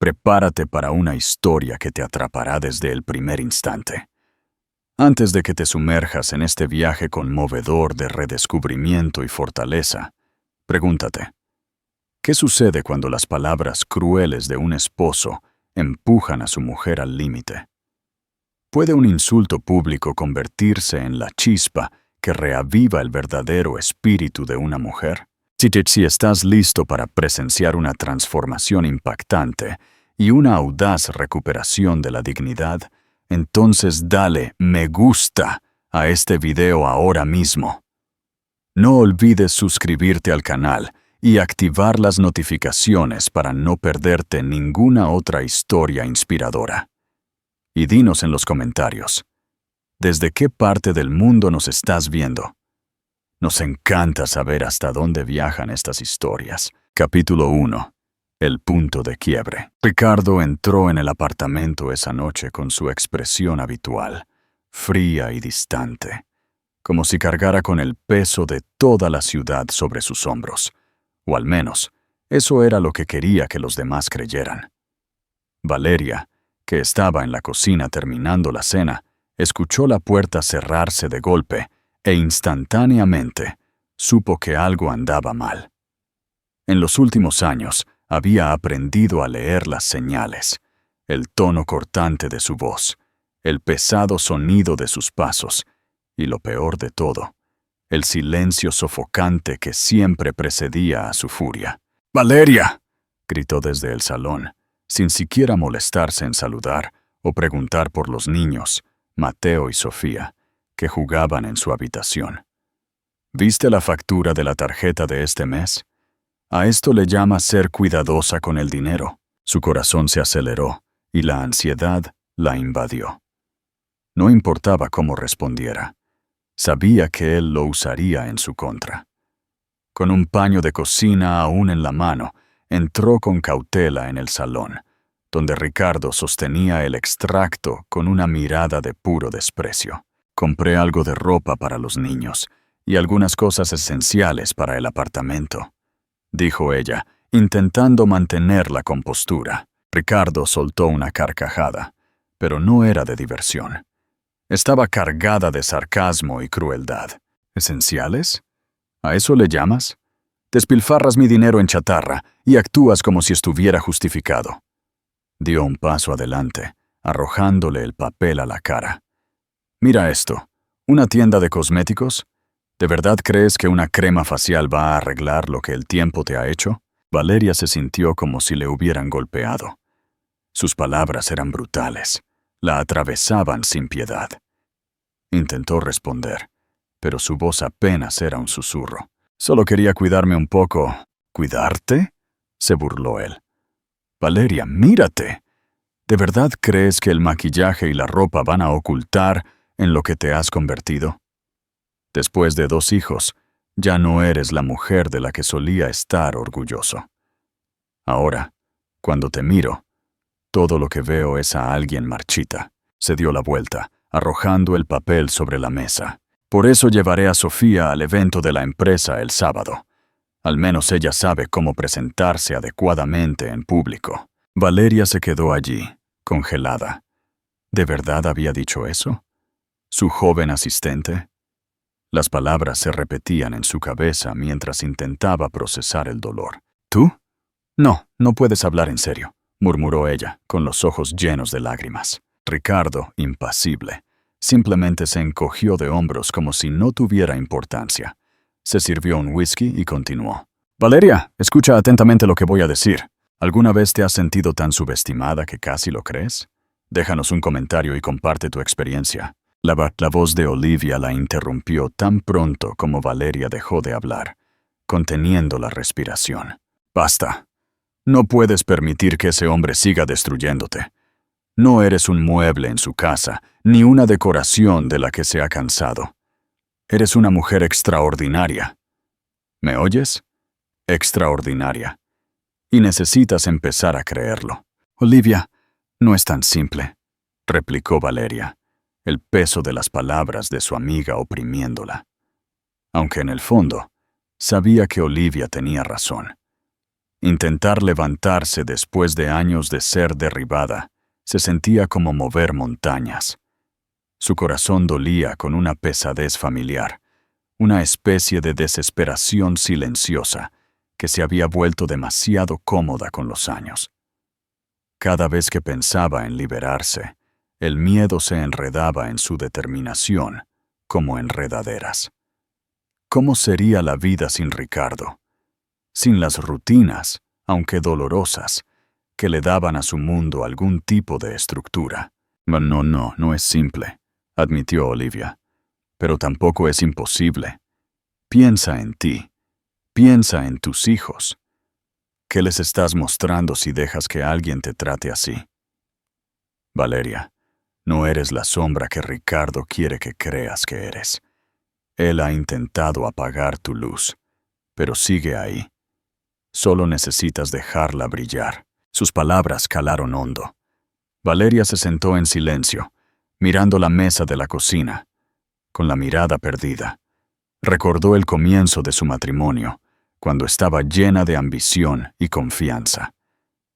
Prepárate para una historia que te atrapará desde el primer instante. Antes de que te sumerjas en este viaje conmovedor de redescubrimiento y fortaleza, pregúntate, ¿qué sucede cuando las palabras crueles de un esposo empujan a su mujer al límite? ¿Puede un insulto público convertirse en la chispa que reaviva el verdadero espíritu de una mujer? Si estás listo para presenciar una transformación impactante y una audaz recuperación de la dignidad, entonces dale me gusta a este video ahora mismo. No olvides suscribirte al canal y activar las notificaciones para no perderte ninguna otra historia inspiradora. Y dinos en los comentarios, ¿desde qué parte del mundo nos estás viendo? Nos encanta saber hasta dónde viajan estas historias. Capítulo 1. El punto de quiebre. Ricardo entró en el apartamento esa noche con su expresión habitual, fría y distante, como si cargara con el peso de toda la ciudad sobre sus hombros. O al menos, eso era lo que quería que los demás creyeran. Valeria, que estaba en la cocina terminando la cena, escuchó la puerta cerrarse de golpe e instantáneamente supo que algo andaba mal. En los últimos años había aprendido a leer las señales, el tono cortante de su voz, el pesado sonido de sus pasos y, lo peor de todo, el silencio sofocante que siempre precedía a su furia. ¡Valeria!, gritó desde el salón, sin siquiera molestarse en saludar o preguntar por los niños, Mateo y Sofía, que jugaban en su habitación. ¿Viste la factura de la tarjeta de este mes? A esto le llama ser cuidadosa con el dinero. Su corazón se aceleró y la ansiedad la invadió. No importaba cómo respondiera. Sabía que él lo usaría en su contra. Con un paño de cocina aún en la mano, entró con cautela en el salón, donde Ricardo sostenía el extracto con una mirada de puro desprecio. Compré algo de ropa para los niños y algunas cosas esenciales para el apartamento, dijo ella, intentando mantener la compostura. Ricardo soltó una carcajada, pero no era de diversión. Estaba cargada de sarcasmo y crueldad. ¿Esenciales? ¿A eso le llamas? Despilfarras mi dinero en chatarra y actúas como si estuviera justificado. Dio un paso adelante, arrojándole el papel a la cara. Mira esto, ¿una tienda de cosméticos? ¿De verdad crees que una crema facial va a arreglar lo que el tiempo te ha hecho? Valeria se sintió como si le hubieran golpeado. Sus palabras eran brutales, la atravesaban sin piedad. Intentó responder, pero su voz apenas era un susurro. Solo quería cuidarme un poco. ¿Cuidarte?, se burló él. Valeria, mírate. ¿De verdad crees que el maquillaje y la ropa van a ocultar en lo que te has convertido? Después de 2 hijos, ya no eres la mujer de la que solía estar orgulloso. Ahora, cuando te miro, todo lo que veo es a alguien marchita. Se dio la vuelta, arrojando el papel sobre la mesa. Por eso llevaré a Sofía al evento de la empresa el sábado. Al menos ella sabe cómo presentarse adecuadamente en público. Valeria se quedó allí, congelada. ¿De verdad había dicho eso? ¿Su joven asistente? Las palabras se repetían en su cabeza mientras intentaba procesar el dolor. ¿Tú? No, no puedes hablar en serio, murmuró ella, con los ojos llenos de lágrimas. Ricardo, impasible, simplemente se encogió de hombros como si no tuviera importancia. Se sirvió un whisky y continuó. Valeria, escucha atentamente lo que voy a decir. ¿Alguna vez te has sentido tan subestimada que casi lo crees? Déjanos un comentario y comparte tu experiencia. La voz de Olivia la interrumpió tan pronto como Valeria dejó de hablar, conteniendo la respiración. Basta. No puedes permitir que ese hombre siga destruyéndote. No eres un mueble en su casa, ni una decoración de la que se ha cansado. Eres una mujer extraordinaria. ¿Me oyes? Extraordinaria. Y necesitas empezar a creerlo. Olivia, no es tan simple, replicó Valeria, el peso de las palabras de su amiga oprimiéndola. Aunque en el fondo, sabía que Olivia tenía razón. Intentar levantarse después de años de ser derribada se sentía como mover montañas. Su corazón dolía con una pesadez familiar, una especie de desesperación silenciosa que se había vuelto demasiado cómoda con los años. Cada vez que pensaba en liberarse, el miedo se enredaba en su determinación, como enredaderas. ¿Cómo sería la vida sin Ricardo? Sin las rutinas, aunque dolorosas, que le daban a su mundo algún tipo de estructura. No es simple, admitió Olivia, pero tampoco es imposible. Piensa en ti, piensa en tus hijos. ¿Qué les estás mostrando si dejas que alguien te trate así? Valeria, no eres la sombra que Ricardo quiere que creas que eres. Él ha intentado apagar tu luz, pero sigue ahí. Solo necesitas dejarla brillar. Sus palabras calaron hondo. Valeria se sentó en silencio, mirando la mesa de la cocina, con la mirada perdida. Recordó el comienzo de su matrimonio, cuando estaba llena de ambición y confianza.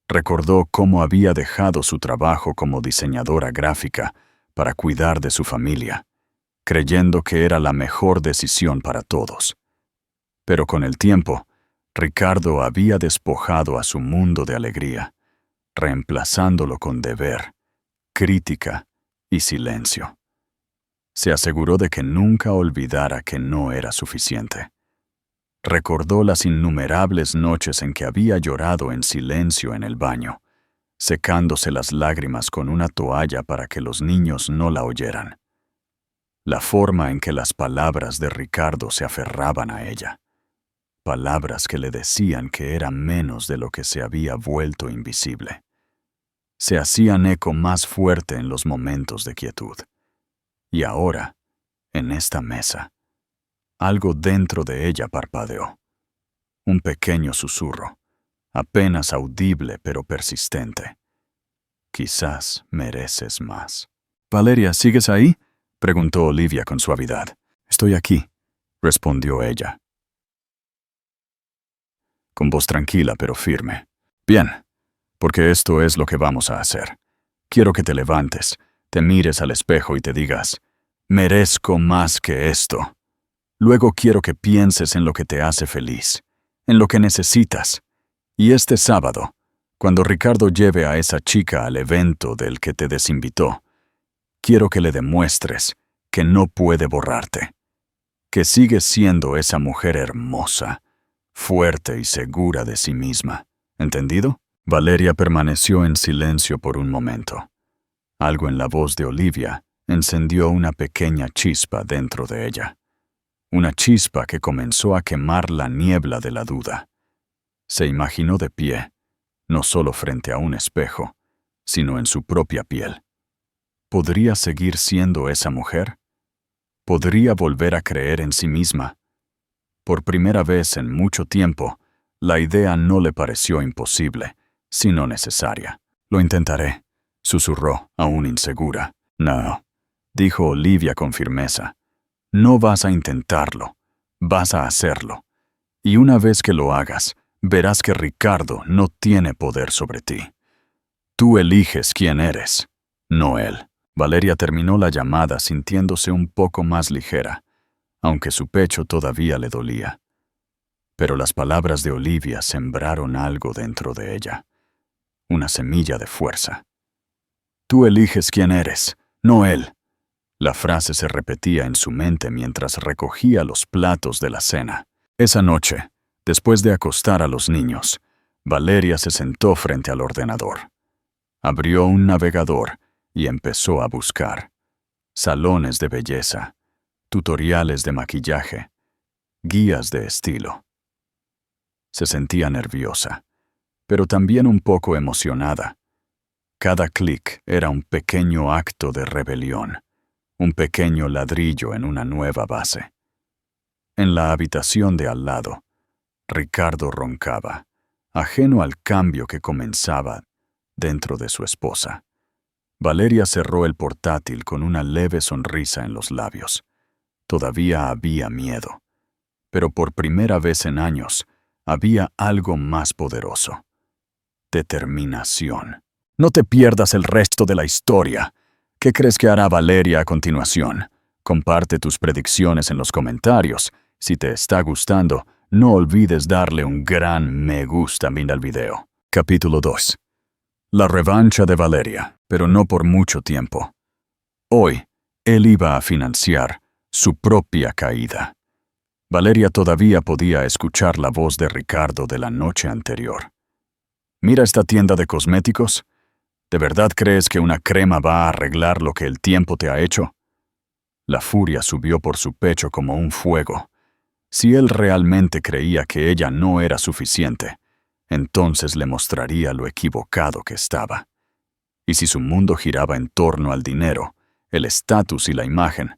Recordó cómo había dejado su trabajo como diseñadora gráfica para cuidar de su familia, creyendo que era la mejor decisión para todos. Pero con el tiempo, Ricardo había despojado a su mundo de alegría, reemplazándolo con deber, crítica y silencio. Se aseguró de que nunca olvidara que no era suficiente. Recordó las innumerables noches en que había llorado en silencio en el baño, secándose las lágrimas con una toalla para que los niños no la oyeran. La forma en que las palabras de Ricardo se aferraban a ella. Palabras que le decían que era menos de lo que se había vuelto invisible. Se hacían eco más fuerte en los momentos de quietud. Y ahora, en esta mesa, algo dentro de ella parpadeó. Un pequeño susurro, apenas audible pero persistente. Quizás mereces más. «Valeria, ¿sigues ahí?», preguntó Olivia con suavidad. «Estoy aquí», respondió ella, con voz tranquila pero firme. «Bien, porque esto es lo que vamos a hacer. Quiero que te levantes, te mires al espejo y te digas, merezco más que esto. Luego quiero que pienses en lo que te hace feliz, en lo que necesitas. Y este sábado, cuando Ricardo lleve a esa chica al evento del que te desinvitó, quiero que le demuestres que no puede borrarte, que sigues siendo esa mujer hermosa, fuerte y segura de sí misma. ¿Entendido?». Valeria permaneció en silencio por un momento. Algo en la voz de Olivia encendió una pequeña chispa dentro de ella. Una chispa que comenzó a quemar la niebla de la duda. Se imaginó de pie, no solo frente a un espejo, sino en su propia piel. ¿Podría seguir siendo esa mujer? ¿Podría volver a creer en sí misma? Por primera vez en mucho tiempo, la idea no le pareció imposible, sino necesaria. «Lo intentaré», susurró, aún insegura. «No», dijo Olivia con firmeza. «No vas a intentarlo, vas a hacerlo. Y una vez que lo hagas, verás que Ricardo no tiene poder sobre ti. Tú eliges quién eres, no él». Valeria terminó la llamada sintiéndose un poco más ligera, aunque su pecho todavía le dolía. Pero las palabras de Olivia sembraron algo dentro de ella. Una semilla de fuerza. «Tú eliges quién eres, no él». La frase se repetía en su mente mientras recogía los platos de la cena. Esa noche, después de acostar a los niños, Valeria se sentó frente al ordenador. Abrió un navegador y empezó a buscar. Salones de belleza, tutoriales de maquillaje, guías de estilo. Se sentía nerviosa, pero también un poco emocionada. Cada clic era un pequeño acto de rebelión, un pequeño ladrillo en una nueva base. En la habitación de al lado, Ricardo roncaba, ajeno al cambio que comenzaba dentro de su esposa. Valeria cerró el portátil con una leve sonrisa en los labios. Todavía había miedo, pero por primera vez en años, había algo más poderoso: determinación. No te pierdas el resto de la historia. ¿Qué crees que hará Valeria a continuación? Comparte tus predicciones en los comentarios. Si te está gustando, no olvides darle un gran me gusta al video. Capítulo 2. La revancha de Valeria, pero no por mucho tiempo. Hoy, él iba a financiar su propia caída. Valeria todavía podía escuchar la voz de Ricardo de la noche anterior. «Mira esta tienda de cosméticos. ¿De verdad crees que una crema va a arreglar lo que el tiempo te ha hecho?» La furia subió por su pecho como un fuego. Si él realmente creía que ella no era suficiente, entonces le mostraría lo equivocado que estaba. Y si su mundo giraba en torno al dinero, el estatus y la imagen,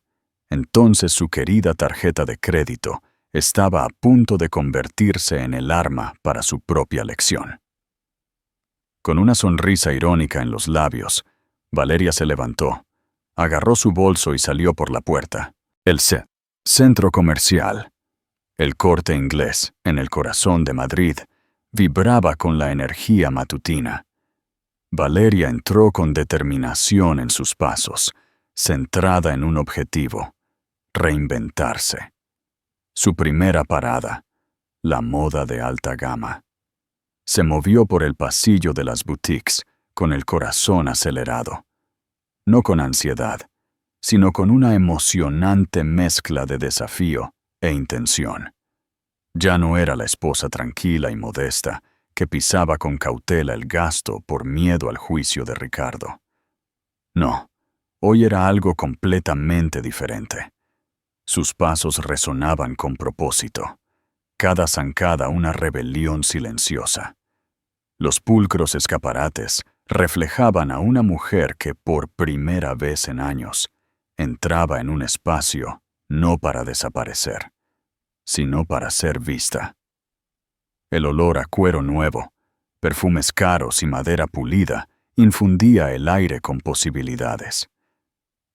entonces su querida tarjeta de crédito estaba a punto de convertirse en el arma para su propia lección. Con una sonrisa irónica en los labios, Valeria se levantó, agarró su bolso y salió por la puerta. El centro comercial, el Corte Inglés, en el corazón de Madrid, vibraba con la energía matutina. Valeria entró con determinación en sus pasos, centrada en un objetivo: reinventarse. Su primera parada, la moda de alta gama. Se movió por el pasillo de las boutiques con el corazón acelerado. No con ansiedad, sino con una emocionante mezcla de desafío e intención. Ya no era la esposa tranquila y modesta que pisaba con cautela el gasto por miedo al juicio de Ricardo. No, hoy era algo completamente diferente. Sus pasos resonaban con propósito, cada zancada una rebelión silenciosa. Los pulcros escaparates reflejaban a una mujer que por primera vez en años entraba en un espacio no para desaparecer, sino para ser vista. El olor a cuero nuevo, perfumes caros y madera pulida infundía el aire con posibilidades.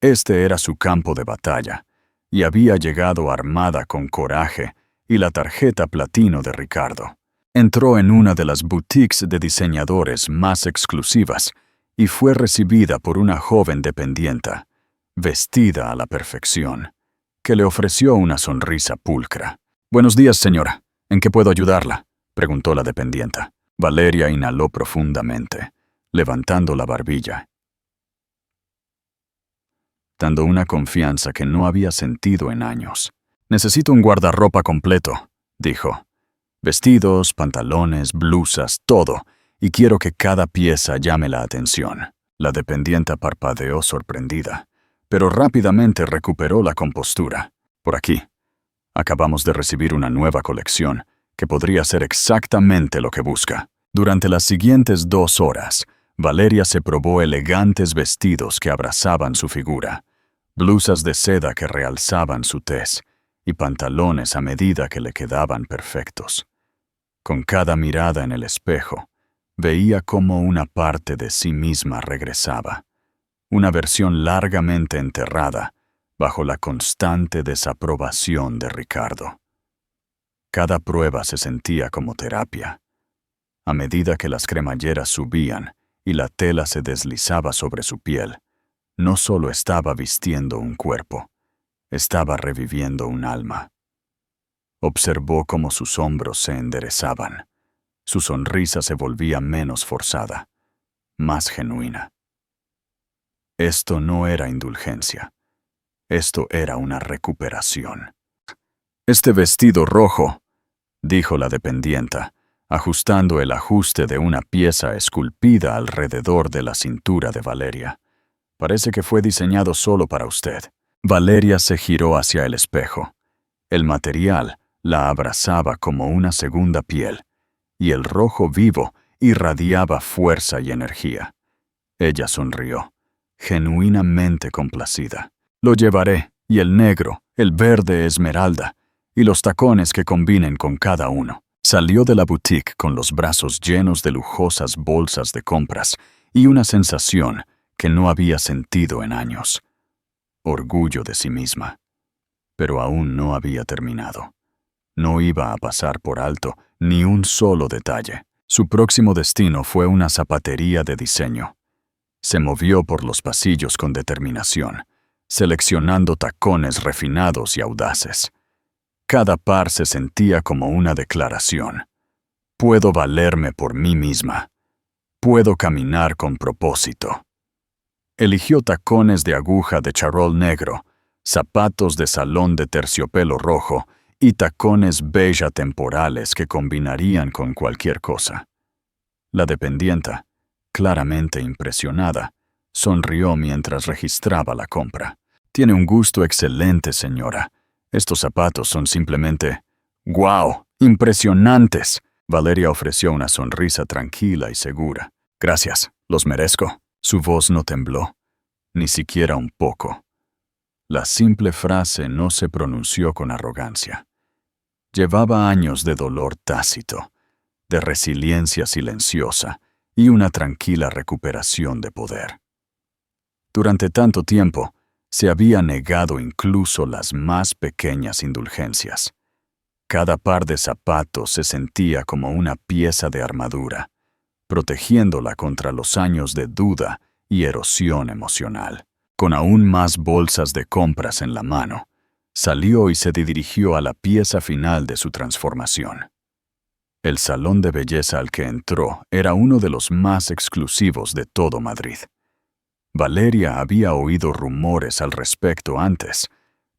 Este era su campo de batalla, y había llegado armada con coraje y la tarjeta platino de Ricardo. Entró en una de las boutiques de diseñadores más exclusivas y fue recibida por una joven dependienta, vestida a la perfección, que le ofreció una sonrisa pulcra. «Buenos días, señora. ¿En qué puedo ayudarla?», preguntó la dependienta. Valeria inhaló profundamente, levantando la barbilla, dando una confianza que no había sentido en años. «Necesito un guardarropa completo», dijo. «Vestidos, pantalones, blusas, todo, y quiero que cada pieza llame la atención». La dependienta parpadeó sorprendida, pero rápidamente recuperó la compostura. «Por aquí. Acabamos de recibir una nueva colección que podría ser exactamente lo que busca». Durante las siguientes 2 horas, Valeria se probó elegantes vestidos que abrazaban su figura, blusas de seda que realzaban su tez y pantalones a medida que le quedaban perfectos. Con cada mirada en el espejo, veía cómo una parte de sí misma regresaba, una versión largamente enterrada bajo la constante desaprobación de Ricardo. Cada prueba se sentía como terapia. A medida que las cremalleras subían y la tela se deslizaba sobre su piel, no solo estaba vistiendo un cuerpo, estaba reviviendo un alma. Observó cómo sus hombros se enderezaban. Su sonrisa se volvía menos forzada, más genuina. Esto no era indulgencia. Esto era una recuperación. «Este vestido rojo», dijo la dependienta, ajustando el ajuste de una pieza esculpida alrededor de la cintura de Valeria. «Parece que fue diseñado solo para usted». Valeria se giró hacia el espejo. El material la abrazaba como una segunda piel, y el rojo vivo irradiaba fuerza y energía. Ella sonrió, genuinamente complacida. «Lo llevaré, y el negro, el verde esmeralda, y los tacones que combinen con cada uno». Salió de la boutique con los brazos llenos de lujosas bolsas de compras y una sensación que no había sentido en años: orgullo de sí misma. Pero aún no había terminado. No iba a pasar por alto ni un solo detalle. Su próximo destino fue una zapatería de diseño. Se movió por los pasillos con determinación, seleccionando tacones refinados y audaces. Cada par se sentía como una declaración. Puedo valerme por mí misma. Puedo caminar con propósito. Eligió tacones de aguja de charol negro, zapatos de salón de terciopelo rojo y tacones beige atemporales que combinarían con cualquier cosa. La dependienta, claramente impresionada, sonrió mientras registraba la compra. «Tiene un gusto excelente, señora. Estos zapatos son simplemente... ¡Guau! ¡Impresionantes!». Valeria ofreció una sonrisa tranquila y segura. «Gracias, los merezco». Su voz no tembló, ni siquiera un poco. La simple frase no se pronunció con arrogancia. Llevaba años de dolor tácito, de resiliencia silenciosa y una tranquila recuperación de poder. Durante tanto tiempo, se había negado incluso las más pequeñas indulgencias. Cada par de zapatos se sentía como una pieza de armadura, protegiéndola contra los años de duda y erosión emocional. Con aún más bolsas de compras en la mano, salió y se dirigió a la pieza final de su transformación. El salón de belleza al que entró era uno de los más exclusivos de todo Madrid. Valeria había oído rumores al respecto antes,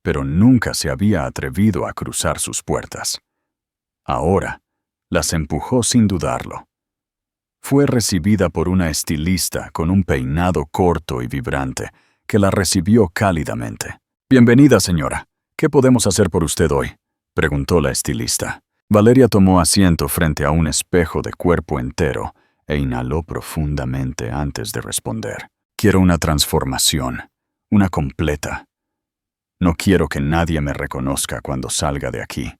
pero nunca se había atrevido a cruzar sus puertas. Ahora, las empujó sin dudarlo. Fue recibida por una estilista con un peinado corto y vibrante, que la recibió cálidamente. «Bienvenida, señora. ¿Qué podemos hacer por usted hoy?», preguntó la estilista. Valeria tomó asiento frente a un espejo de cuerpo entero e inhaló profundamente antes de responder. «Quiero una transformación, una completa. No quiero que nadie me reconozca cuando salga de aquí.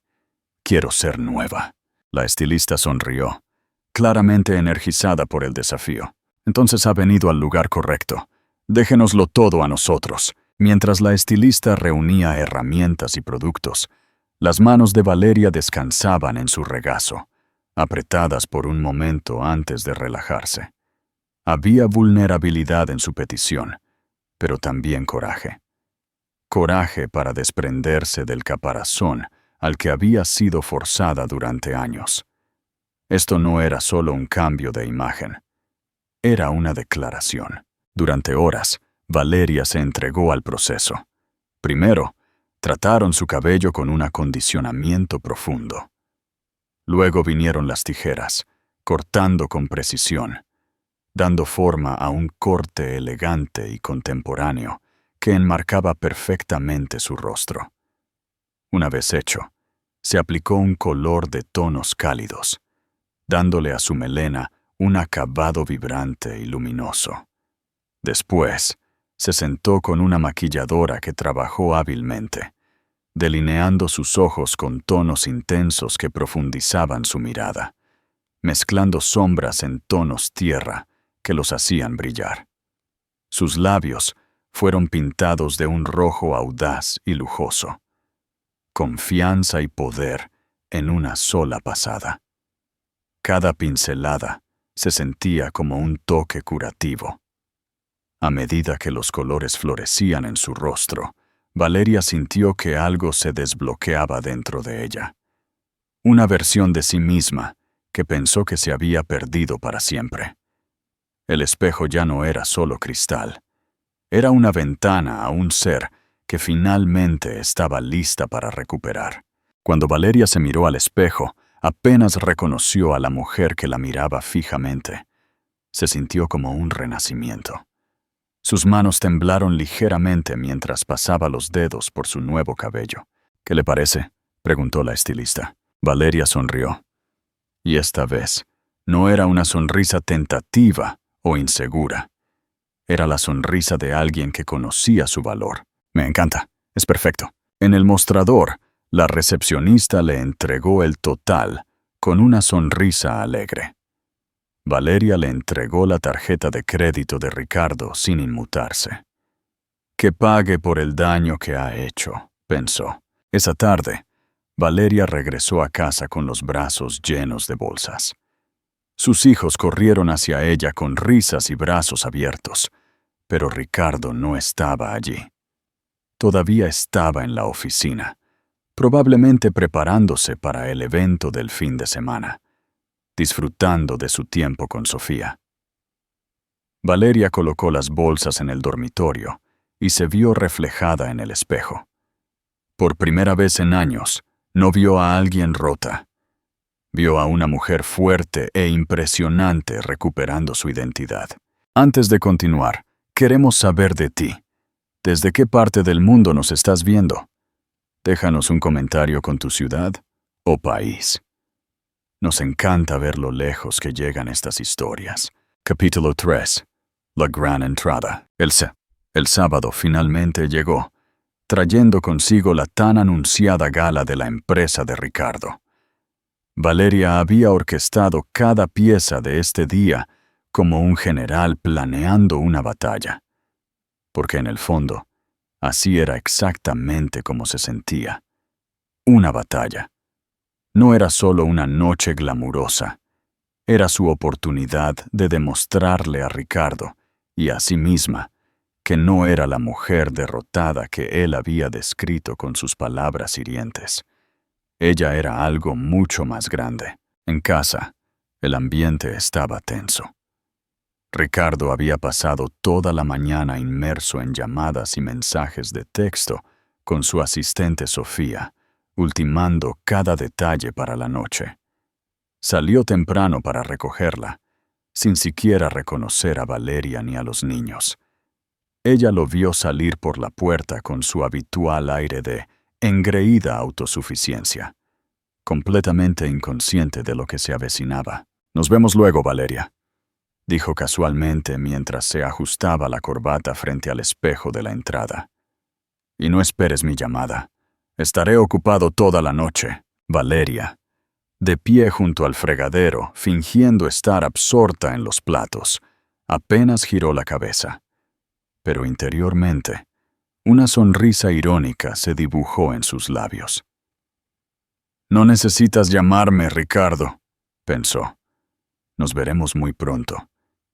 Quiero ser nueva». La estilista sonrió, claramente energizada por el desafío. «Entonces ha venido al lugar correcto. Déjenoslo todo a nosotros». Mientras la estilista reunía herramientas y productos, las manos de Valeria descansaban en su regazo, apretadas por un momento antes de relajarse. Había vulnerabilidad en su petición, pero también coraje. Coraje para desprenderse del caparazón al que había sido forzada durante años. Esto no era solo un cambio de imagen, era una declaración. Durante horas, Valeria se entregó al proceso. Primero, trataron su cabello con un acondicionamiento profundo. Luego vinieron las tijeras, cortando con precisión, dando forma a un corte elegante y contemporáneo que enmarcaba perfectamente su rostro. Una vez hecho, se aplicó un color de tonos cálidos, dándole a su melena un acabado vibrante y luminoso. Después, se sentó con una maquilladora que trabajó hábilmente, delineando sus ojos con tonos intensos que profundizaban su mirada, mezclando sombras en tonos tierra que los hacían brillar. Sus labios fueron pintados de un rojo audaz y lujoso. Confianza y poder en una sola pasada. Cada pincelada se sentía como un toque curativo. A medida que los colores florecían en su rostro, Valeria sintió que algo se desbloqueaba dentro de ella. Una versión de sí misma que pensó que se había perdido para siempre. El espejo ya no era solo cristal. Era una ventana a un ser que finalmente estaba lista para recuperar. Cuando Valeria se miró al espejo, apenas reconoció a la mujer que la miraba fijamente. Se sintió como un renacimiento. Sus manos temblaron ligeramente mientras pasaba los dedos por su nuevo cabello. «¿Qué le parece?», preguntó la estilista. Valeria sonrió. Y esta vez, no era una sonrisa tentativa o insegura. Era la sonrisa de alguien que conocía su valor. «Me encanta. Es perfecto». En el mostrador, la recepcionista le entregó el total con una sonrisa alegre. Valeria le entregó la tarjeta de crédito de Ricardo sin inmutarse. «Que pague por el daño que ha hecho», pensó. Esa tarde, Valeria regresó a casa con los brazos llenos de bolsas. Sus hijos corrieron hacia ella con risas y brazos abiertos, pero Ricardo no estaba allí. Todavía estaba en la oficina, probablemente preparándose para el evento del fin de semana, disfrutando de su tiempo con Sofía. Valeria colocó las bolsas en el dormitorio y se vio reflejada en el espejo. Por primera vez en años, no vio a alguien rota. Vio a una mujer fuerte e impresionante recuperando su identidad. Antes de continuar, queremos saber de ti. ¿Desde qué parte del mundo nos estás viendo? Déjanos un comentario con tu ciudad o país. Nos encanta ver lo lejos que llegan estas historias. Capítulo 3. La gran entrada. El sábado finalmente llegó, trayendo consigo la tan anunciada gala de la empresa de Ricardo. Valeria había orquestado cada pieza de este día como un general planeando una batalla. Porque en el fondo, así era exactamente como se sentía. Una batalla. No era solo una noche glamurosa. Era su oportunidad de demostrarle a Ricardo y a sí misma que no era la mujer derrotada que él había descrito con sus palabras hirientes. Ella era algo mucho más grande. En casa, el ambiente estaba tenso. Ricardo había pasado toda la mañana inmerso en llamadas y mensajes de texto con su asistente Sofía, ultimando cada detalle para la noche. Salió temprano para recogerla, sin siquiera reconocer a Valeria ni a los niños. Ella lo vio salir por la puerta con su habitual aire de engreída autosuficiencia, completamente inconsciente de lo que se avecinaba. «Nos vemos luego, Valeria», dijo casualmente mientras se ajustaba la corbata frente al espejo de la entrada. «Y no esperes mi llamada. Estaré ocupado toda la noche». Valeria, de pie junto al fregadero, fingiendo estar absorta en los platos, apenas giró la cabeza. Pero interiormente, una sonrisa irónica se dibujó en sus labios. «No necesitas llamarme, Ricardo», pensó. «Nos veremos muy pronto,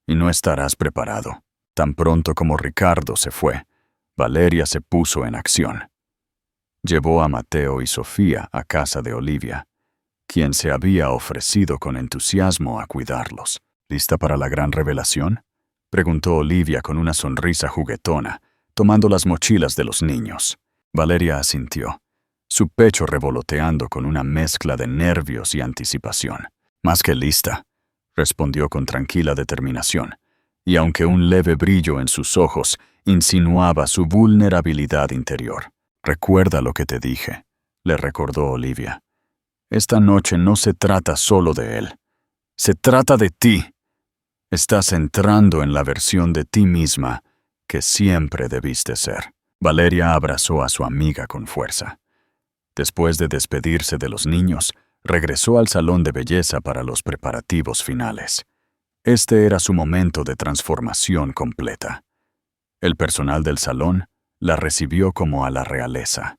y no estarás preparado». Tan pronto como Ricardo se fue, Valeria se puso en acción. Llevó a Mateo y Sofía a casa de Olivia, quien se había ofrecido con entusiasmo a cuidarlos. «¿Lista para la gran revelación?», preguntó Olivia con una sonrisa juguetona, tomando las mochilas de los niños. Valeria asintió, su pecho revoloteando con una mezcla de nervios y anticipación. «Más que lista», respondió con tranquila determinación, y aunque un leve brillo en sus ojos insinuaba su vulnerabilidad interior. «Recuerda lo que te dije», le recordó Olivia. «Esta noche no se trata solo de él. Se trata de ti. Estás entrando en la versión de ti misma que siempre debiste ser». Valeria abrazó a su amiga con fuerza. Después de despedirse de los niños, regresó al salón de belleza para los preparativos finales. Este era su momento de transformación completa. El personal del salón la recibió como a la realeza.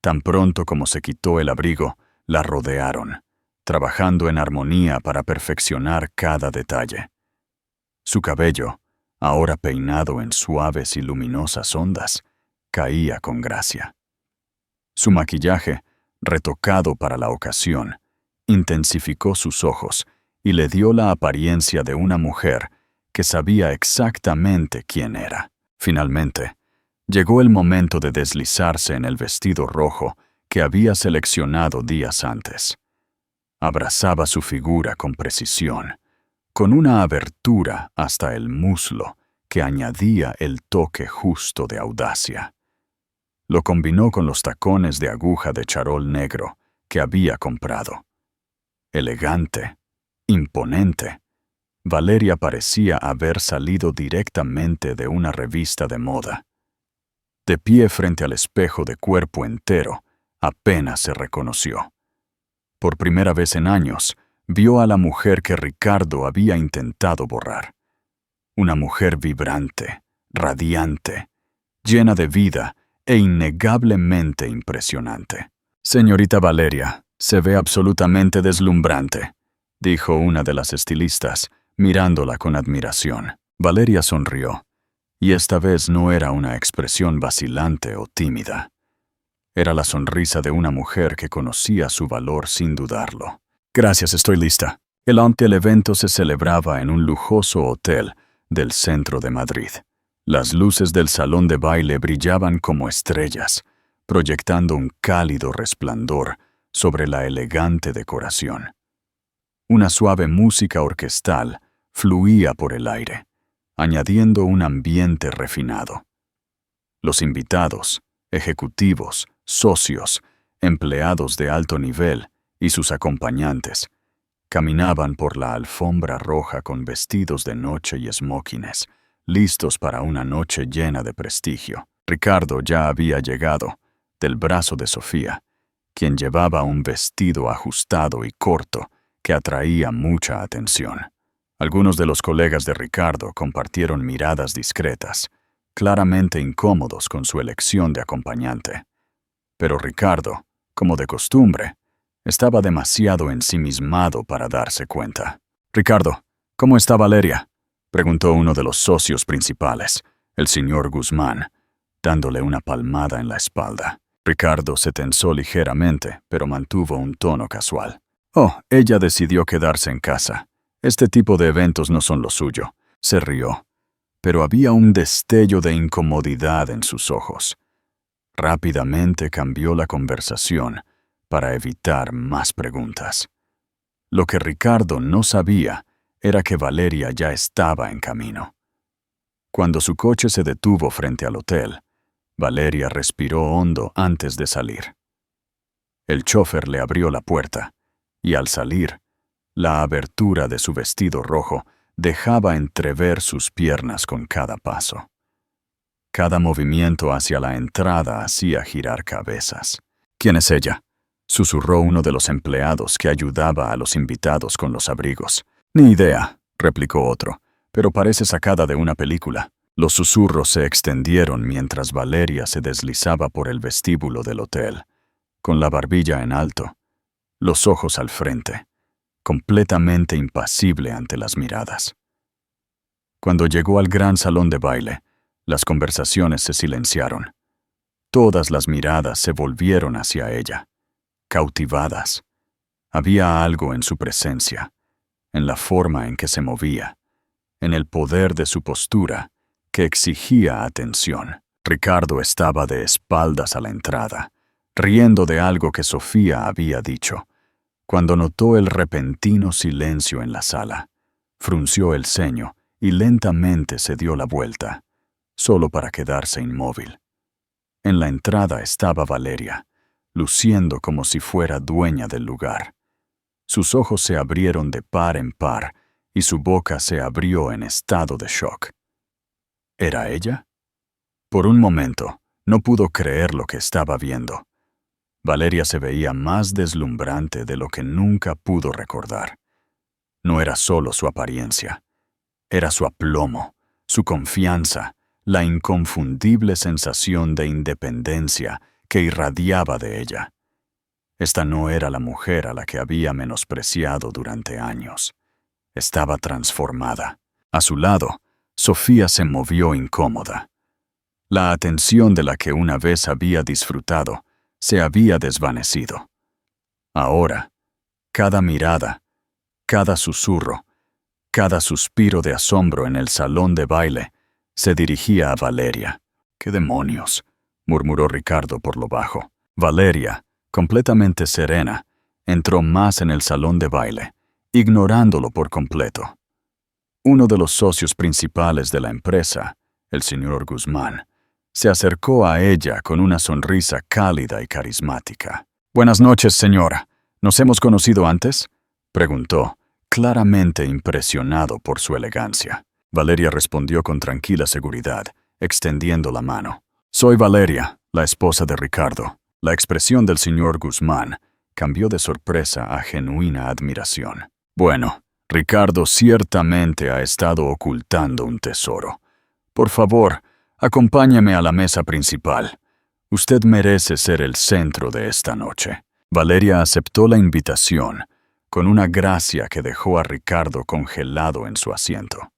Tan pronto como se quitó el abrigo, la rodearon, trabajando en armonía para perfeccionar cada detalle. Su cabello, ahora peinado en suaves y luminosas ondas, caía con gracia. Su maquillaje, retocado para la ocasión, intensificó sus ojos y le dio la apariencia de una mujer que sabía exactamente quién era. Finalmente, llegó el momento de deslizarse en el vestido rojo que había seleccionado días antes. Abrazaba su figura con precisión, con una abertura hasta el muslo que añadía el toque justo de audacia. Lo combinó con los tacones de aguja de charol negro que había comprado. Elegante, imponente, Valeria parecía haber salido directamente de una revista de moda. De pie frente al espejo de cuerpo entero, apenas se reconoció. Por primera vez en años, vio a la mujer que Ricardo había intentado borrar. Una mujer vibrante, radiante, llena de vida e innegablemente impresionante. Señorita Valeria, se ve absolutamente deslumbrante, dijo una de las estilistas, mirándola con admiración. Valeria sonrió, y esta vez no era una expresión vacilante o tímida. Era la sonrisa de una mujer que conocía su valor sin dudarlo. Gracias, estoy lista. El evento se celebraba en un lujoso hotel del centro de Madrid. Las luces del salón de baile brillaban como estrellas, proyectando un cálido resplandor sobre la elegante decoración. Una suave música orquestal fluía por el aire, añadiendo un ambiente refinado. Los invitados, ejecutivos, socios, empleados de alto nivel y sus acompañantes caminaban por la alfombra roja con vestidos de noche y smokines, listos para una noche llena de prestigio. Ricardo ya había llegado, del brazo de Sofía, quien llevaba un vestido ajustado y corto que atraía mucha atención. Algunos de los colegas de Ricardo compartieron miradas discretas, claramente incómodos con su elección de acompañante. Pero Ricardo, como de costumbre, estaba demasiado ensimismado para darse cuenta. «Ricardo, ¿cómo está Valeria?», preguntó uno de los socios principales, el señor Guzmán, dándole una palmada en la espalda. Ricardo se tensó ligeramente, pero mantuvo un tono casual. «Oh, ella decidió quedarse en casa. Este tipo de eventos no son lo suyo». Se rió, pero había un destello de incomodidad en sus ojos. Rápidamente cambió la conversación para evitar más preguntas. Lo que Ricardo no sabía era que Valeria ya estaba en camino. Cuando su coche se detuvo frente al hotel, Valeria respiró hondo antes de salir. El chófer le abrió la puerta, y al salir, la abertura de su vestido rojo dejaba entrever sus piernas con cada paso. Cada movimiento hacia la entrada hacía girar cabezas. «¿Quién es ella?», susurró uno de los empleados que ayudaba a los invitados con los abrigos. «Ni idea», replicó otro, «pero parece sacada de una película». Los susurros se extendieron mientras Valeria se deslizaba por el vestíbulo del hotel, con la barbilla en alto, los ojos al frente, completamente impasible ante las miradas. Cuando llegó al gran salón de baile, las conversaciones se silenciaron. Todas las miradas se volvieron hacia ella, cautivadas. Había algo en su presencia, en la forma en que se movía, en el poder de su postura, que exigía atención. Ricardo estaba de espaldas a la entrada, riendo de algo que Sofía había dicho. Cuando notó el repentino silencio en la sala, frunció el ceño y lentamente se dio la vuelta, solo para quedarse inmóvil. En la entrada estaba Valeria, luciendo como si fuera dueña del lugar. Sus ojos se abrieron de par en par y su boca se abrió en estado de shock. ¿Era ella? Por un momento, no pudo creer lo que estaba viendo. Valeria se veía más deslumbrante de lo que nunca pudo recordar. No era solo su apariencia, era su aplomo, su confianza, la inconfundible sensación de independencia que irradiaba de ella. Esta no era la mujer a la que había menospreciado durante años. Estaba transformada. A su lado, Sofía se movió incómoda. La atención de la que una vez había disfrutado se había desvanecido. Ahora, cada mirada, cada susurro, cada suspiro de asombro en el salón de baile se dirigía a Valeria. «¿Qué demonios?», murmuró Ricardo por lo bajo. Valeria, completamente serena, entró más en el salón de baile, ignorándolo por completo. Uno de los socios principales de la empresa, el señor Guzmán, se acercó a ella con una sonrisa cálida y carismática. «Buenas noches, señora. ¿Nos hemos conocido antes?», preguntó, claramente impresionado por su elegancia. Valeria respondió con tranquila seguridad, extendiendo la mano. «Soy Valeria, la esposa de Ricardo». La expresión del señor Guzmán cambió de sorpresa a genuina admiración. «Bueno, Ricardo ciertamente ha estado ocultando un tesoro. Por favor, acompáñeme a la mesa principal. Usted merece ser el centro de esta noche. Valeria aceptó la invitación, con una gracia que dejó a Ricardo congelado en su asiento.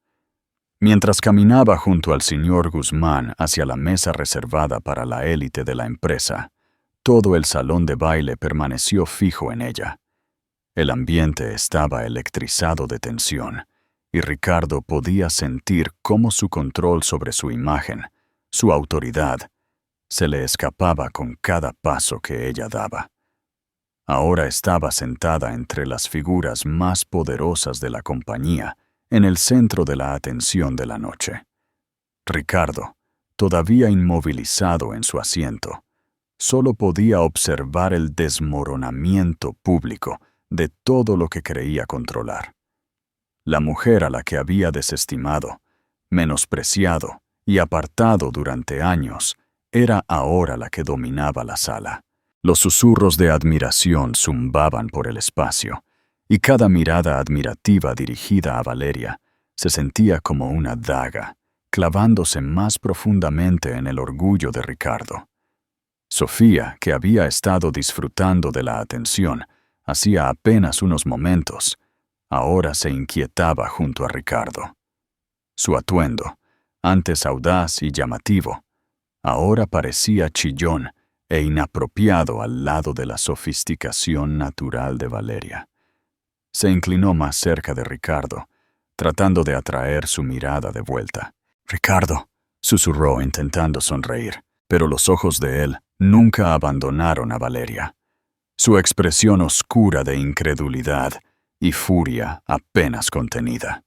Mientras caminaba junto al señor Guzmán hacia la mesa reservada para la élite de la empresa, todo el salón de baile permaneció fijo en ella. El ambiente estaba electrizado de tensión, y Ricardo podía sentir cómo su control sobre su imagen, su autoridad, se le escapaba con cada paso que ella daba. Ahora estaba sentada entre las figuras más poderosas de la compañía, en el centro de la atención de la noche. Ricardo, todavía inmovilizado en su asiento, solo podía observar el desmoronamiento público de todo lo que creía controlar. La mujer a la que había desestimado, menospreciado y apartado durante años, era ahora la que dominaba la sala. Los susurros de admiración zumbaban por el espacio, y cada mirada admirativa dirigida a Valeria se sentía como una daga, clavándose más profundamente en el orgullo de Ricardo. Sofía, que había estado disfrutando de la atención hacía apenas unos momentos, ahora se inquietaba junto a Ricardo. Su atuendo, antes audaz y llamativo, ahora parecía chillón e inapropiado al lado de la sofisticación natural de Valeria. Se inclinó más cerca de Ricardo, tratando de atraer su mirada de vuelta. «Ricardo», susurró intentando sonreír, pero los ojos de él nunca abandonaron a Valeria. Su expresión oscura de incredulidad y furia apenas contenida.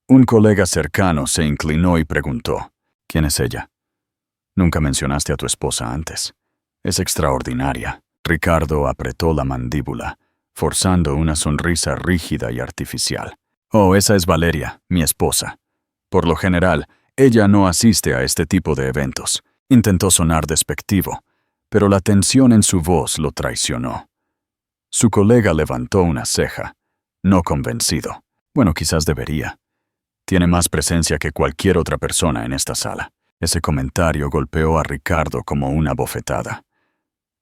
Un colega cercano se inclinó y preguntó, «¿Quién es ella? Nunca mencionaste a tu esposa antes. Es extraordinaria». Ricardo apretó la mandíbula, forzando una sonrisa rígida y artificial. «Oh, esa es Valeria, mi esposa. Por lo general, ella no asiste a este tipo de eventos». Intentó sonar despectivo, pero la tensión en su voz lo traicionó. Su colega levantó una ceja, no convencido. «Bueno, quizás debería. Tiene más presencia que cualquier otra persona en esta sala». Ese comentario golpeó a Ricardo como una bofetada.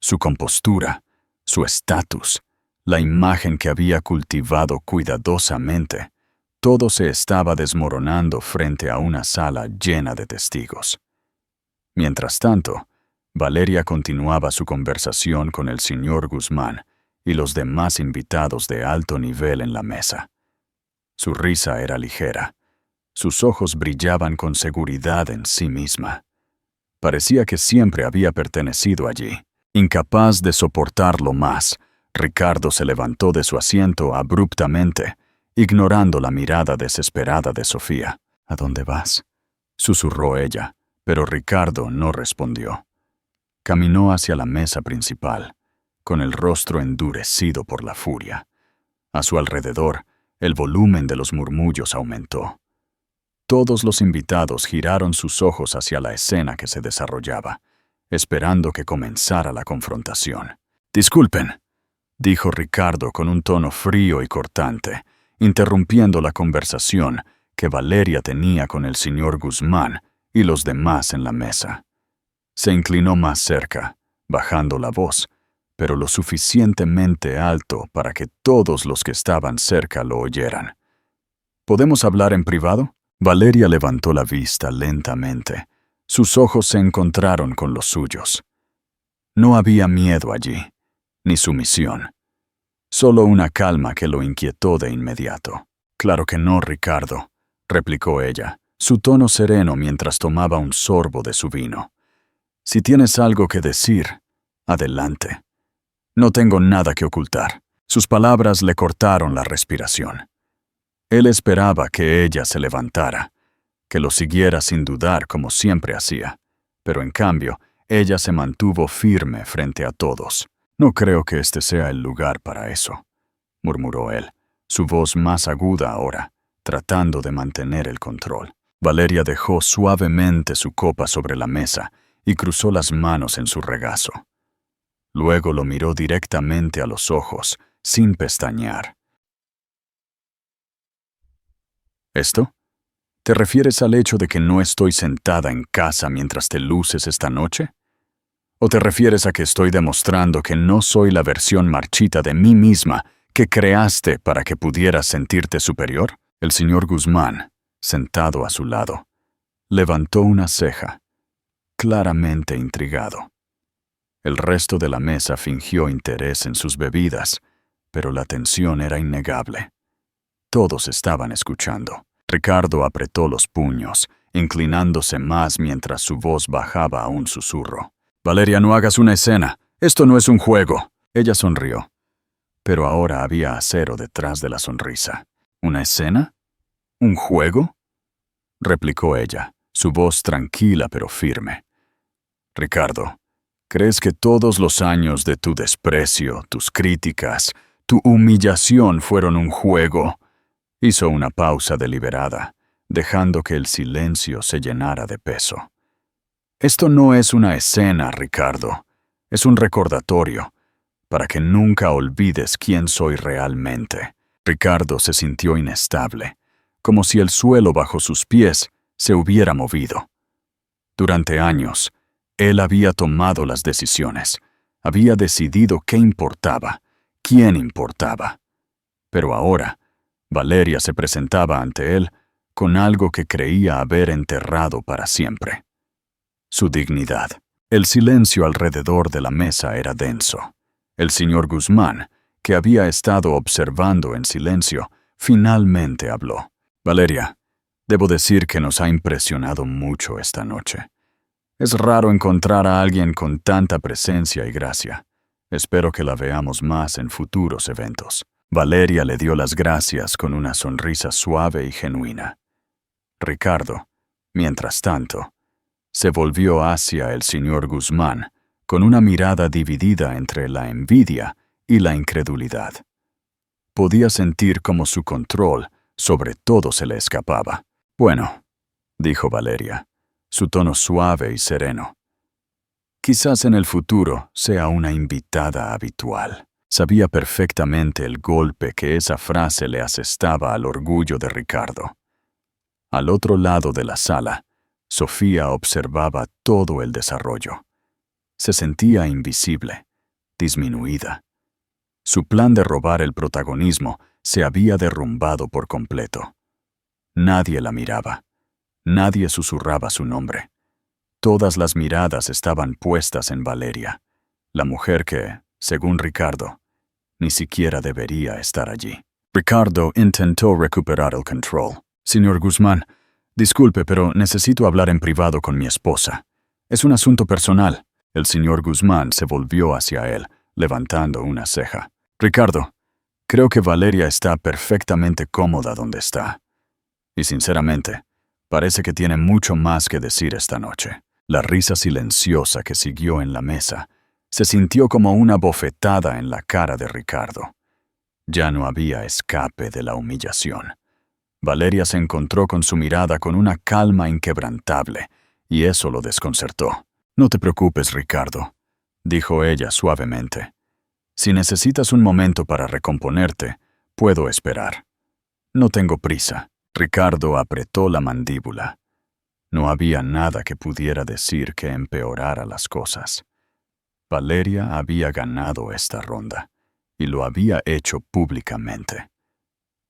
Su compostura, su estatus, la imagen que había cultivado cuidadosamente, todo se estaba desmoronando frente a una sala llena de testigos. Mientras tanto, Valeria continuaba su conversación con el señor Guzmán y los demás invitados de alto nivel en la mesa. Su risa era ligera. Sus ojos brillaban con seguridad en sí misma. Parecía que siempre había pertenecido allí. Incapaz de soportarlo más, Ricardo se levantó de su asiento abruptamente, ignorando la mirada desesperada de Sofía. «¿A dónde vas?», susurró ella, pero Ricardo no respondió. Caminó hacia la mesa principal, con el rostro endurecido por la furia. A su alrededor, el volumen de los murmullos aumentó. Todos los invitados giraron sus ojos hacia la escena que se desarrollaba, esperando que comenzara la confrontación. «Disculpen», dijo Ricardo con un tono frío y cortante, interrumpiendo la conversación que Valeria tenía con el señor Guzmán y los demás en la mesa. Se inclinó más cerca, bajando la voz, pero lo suficientemente alto para que todos los que estaban cerca lo oyeran. «¿Podemos hablar en privado?». Valeria levantó la vista lentamente. Sus ojos se encontraron con los suyos. No había miedo allí, ni sumisión. Solo una calma que lo inquietó de inmediato. «Claro que no, Ricardo», replicó ella, su tono sereno mientras tomaba un sorbo de su vino. «Si tienes algo que decir, adelante. No tengo nada que ocultar». Sus palabras le cortaron la respiración. Él esperaba que ella se levantara, que lo siguiera sin dudar como siempre hacía, pero en cambio, ella se mantuvo firme frente a todos. «No creo que este sea el lugar para eso», murmuró él, su voz más aguda ahora, tratando de mantener el control. Valeria dejó suavemente su copa sobre la mesa y cruzó las manos en su regazo. Luego lo miró directamente a los ojos, sin pestañear. «¿Esto? ¿Te refieres al hecho de que no estoy sentada en casa mientras te luces esta noche? ¿O te refieres a que estoy demostrando que no soy la versión marchita de mí misma que creaste para que pudieras sentirte superior? El señor Guzmán, sentado a su lado, levantó una ceja, claramente intrigado. El resto de la mesa fingió interés en sus bebidas, pero la tensión era innegable. Todos estaban escuchando. Ricardo apretó los puños, inclinándose más mientras su voz bajaba a un susurro. «Valeria, no hagas una escena. Esto no es un juego». Ella sonrió, pero ahora había acero detrás de la sonrisa. «¿Una escena? ¿Un juego?», replicó ella, su voz tranquila pero firme. «Ricardo, ¿crees que todos los años de tu desprecio, tus críticas, tu humillación fueron un juego?» Hizo una pausa deliberada, dejando que el silencio se llenara de peso. «Esto no es una escena, Ricardo. Es un recordatorio, para que nunca olvides quién soy realmente». Ricardo se sintió inestable, como si el suelo bajo sus pies se hubiera movido. Durante años, él había tomado las decisiones, había decidido qué importaba, quién importaba. Pero ahora, Valeria se presentaba ante él con algo que creía haber enterrado para siempre: su dignidad. El silencio alrededor de la mesa era denso. El señor Guzmán, que había estado observando en silencio, finalmente habló. «Valeria, debo decir que nos ha impresionado mucho esta noche. Es raro encontrar a alguien con tanta presencia y gracia. Espero que la veamos más en futuros eventos». Valeria le dio las gracias con una sonrisa suave y genuina. Ricardo, mientras tanto, se volvió hacia el señor Guzmán con una mirada dividida entre la envidia y la incredulidad. Podía sentir cómo su control sobre todo se le escapaba. «Bueno», dijo Valeria, su tono suave y sereno. «Quizás en el futuro sea una invitada habitual». Sabía perfectamente el golpe que esa frase le asestaba al orgullo de Ricardo. Al otro lado de la sala, Sofía observaba todo el desarrollo. Se sentía invisible, disminuida. Su plan de robar el protagonismo se había derrumbado por completo. Nadie la miraba. Nadie susurraba su nombre. Todas las miradas estaban puestas en Valeria, la mujer que, según Ricardo, ni siquiera debería estar allí. Ricardo intentó recuperar el control. «Señor Guzmán, disculpe, pero necesito hablar en privado con mi esposa. Es un asunto personal». El señor Guzmán se volvió hacia él, levantando una ceja. «Ricardo, creo que Valeria está perfectamente cómoda donde está. Y sinceramente, parece que tiene mucho más que decir esta noche». La risa silenciosa que siguió en la mesa se sintió como una bofetada en la cara de Ricardo. Ya no había escape de la humillación. Valeria se encontró con su mirada con una calma inquebrantable, y eso lo desconcertó. «No te preocupes, Ricardo», dijo ella suavemente. «Si necesitas un momento para recomponerte, puedo esperar. No tengo prisa». Ricardo apretó la mandíbula. No había nada que pudiera decir que empeorara las cosas. Valeria había ganado esta ronda, y lo había hecho públicamente.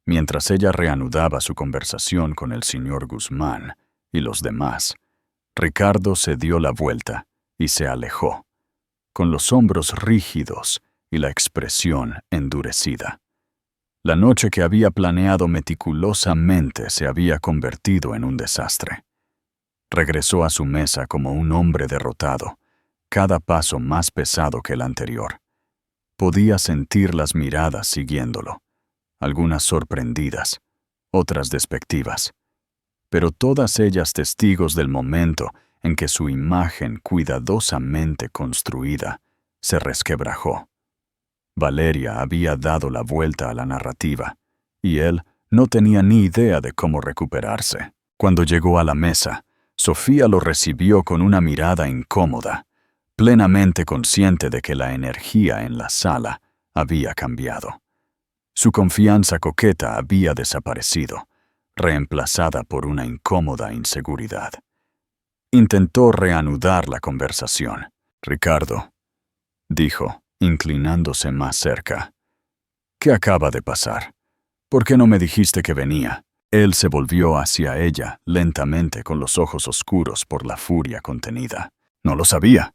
Mientras ella reanudaba su conversación con el señor Guzmán y los demás, Ricardo se dio la vuelta y se alejó, con los hombros rígidos y la expresión endurecida. La noche que había planeado meticulosamente se había convertido en un desastre. Regresó a su mesa como un hombre derrotado, cada paso más pesado que el anterior. Podía sentir las miradas siguiéndolo, algunas sorprendidas, otras despectivas, pero todas ellas testigos del momento en que su imagen cuidadosamente construida se resquebrajó. Valeria había dado la vuelta a la narrativa, y él no tenía ni idea de cómo recuperarse. Cuando llegó a la mesa, Sofía lo recibió con una mirada incómoda, plenamente consciente de que la energía en la sala había cambiado. Su confianza coqueta había desaparecido, reemplazada por una incómoda inseguridad. Intentó reanudar la conversación. Ricardo, dijo, inclinándose más cerca. ¿Qué acaba de pasar? ¿Por qué no me dijiste que venía? Él se volvió hacia ella lentamente con los ojos oscuros por la furia contenida. No lo sabía,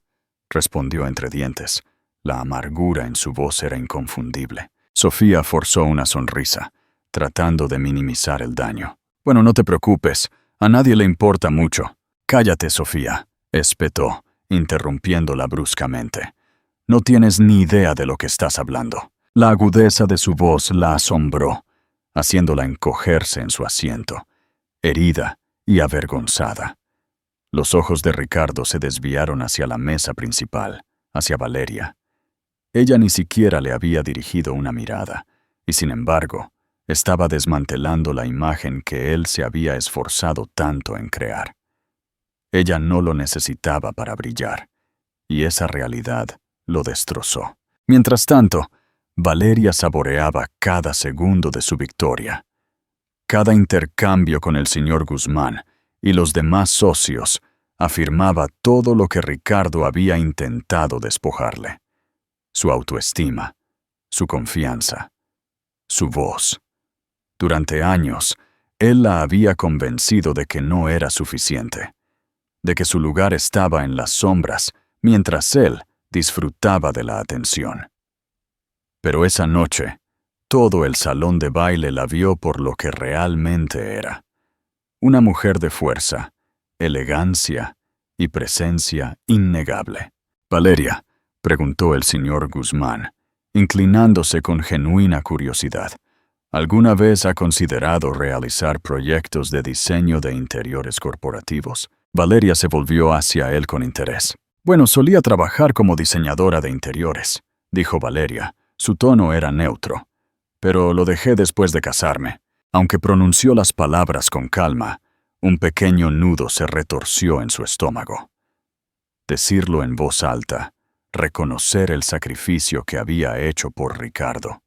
respondió entre dientes. La amargura en su voz era inconfundible. Sofía forzó una sonrisa, tratando de minimizar el daño. Bueno, no te preocupes, a nadie le importa mucho. Cállate, Sofía, espetó, interrumpiéndola bruscamente. No tienes ni idea de lo que estás hablando. La agudeza de su voz la asombró, haciéndola encogerse en su asiento, herida y avergonzada. Los ojos de Ricardo se desviaron hacia la mesa principal, hacia Valeria. Ella ni siquiera le había dirigido una mirada, y sin embargo, estaba desmantelando la imagen que él se había esforzado tanto en crear. Ella no lo necesitaba para brillar, y esa realidad lo destrozó. Mientras tanto, Valeria saboreaba cada segundo de su victoria. Cada intercambio con el señor Guzmán y los demás socios afirmaba todo lo que Ricardo había intentado despojarle. Su autoestima, su confianza, su voz. Durante años, él la había convencido de que no era suficiente, de que su lugar estaba en las sombras, mientras él disfrutaba de la atención. Pero esa noche, todo el salón de baile la vio por lo que realmente era. Una mujer de fuerza, elegancia y presencia innegable. Valeria, preguntó el señor Guzmán, inclinándose con genuina curiosidad. ¿Alguna vez ha considerado realizar proyectos de diseño de interiores corporativos? Valeria se volvió hacia él con interés. Bueno, solía trabajar como diseñadora de interiores, dijo Valeria. Su tono era neutro, pero lo dejé después de casarme. Aunque pronunció las palabras con calma, un pequeño nudo se retorció en su estómago. Decirlo en voz alta, reconocer el sacrificio que había hecho por Ricardo,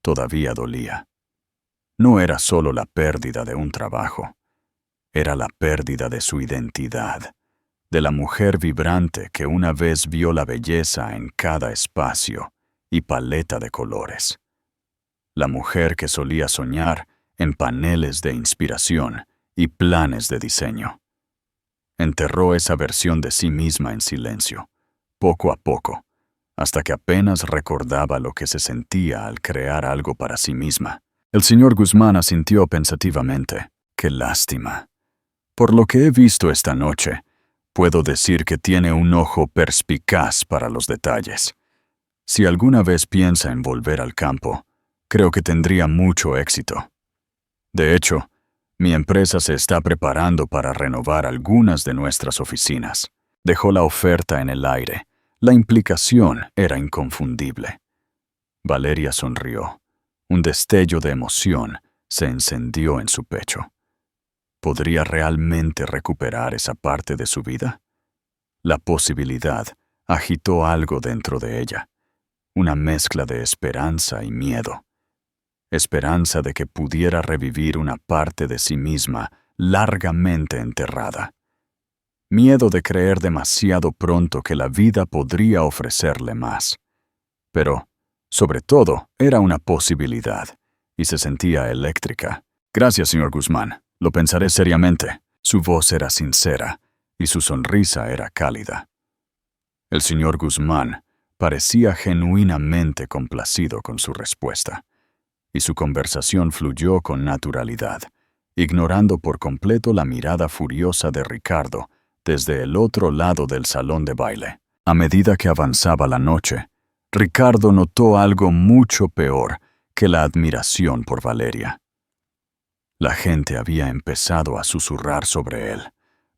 todavía dolía. No era solo la pérdida de un trabajo, era la pérdida de su identidad, de la mujer vibrante que una vez vio la belleza en cada espacio y paleta de colores. La mujer que solía soñar en paneles de inspiración y planes de diseño. Enterró esa versión de sí misma en silencio, poco a poco, hasta que apenas recordaba lo que se sentía al crear algo para sí misma. El señor Guzmán asintió pensativamente. ¡Qué lástima! Por lo que he visto esta noche, puedo decir que tiene un ojo perspicaz para los detalles. Si alguna vez piensa en volver al campo, creo que tendría mucho éxito. De hecho, mi empresa se está preparando para renovar algunas de nuestras oficinas. Dejó la oferta en el aire. La implicación era inconfundible. Valeria sonrió. Un destello de emoción se encendió en su pecho. ¿Podría realmente recuperar esa parte de su vida? La posibilidad agitó algo dentro de ella. Una mezcla de esperanza y miedo. Esperanza de que pudiera revivir una parte de sí misma largamente enterrada. Miedo de creer demasiado pronto que la vida podría ofrecerle más. Pero, sobre todo, era una posibilidad, y se sentía eléctrica. Gracias, señor Guzmán. Lo pensaré seriamente. Su voz era sincera, y su sonrisa era cálida. El señor Guzmán parecía genuinamente complacido con su respuesta, y su conversación fluyó con naturalidad, ignorando por completo la mirada furiosa de Ricardo desde el otro lado del salón de baile. A medida que avanzaba la noche, Ricardo notó algo mucho peor que la admiración por Valeria. La gente había empezado a susurrar sobre él.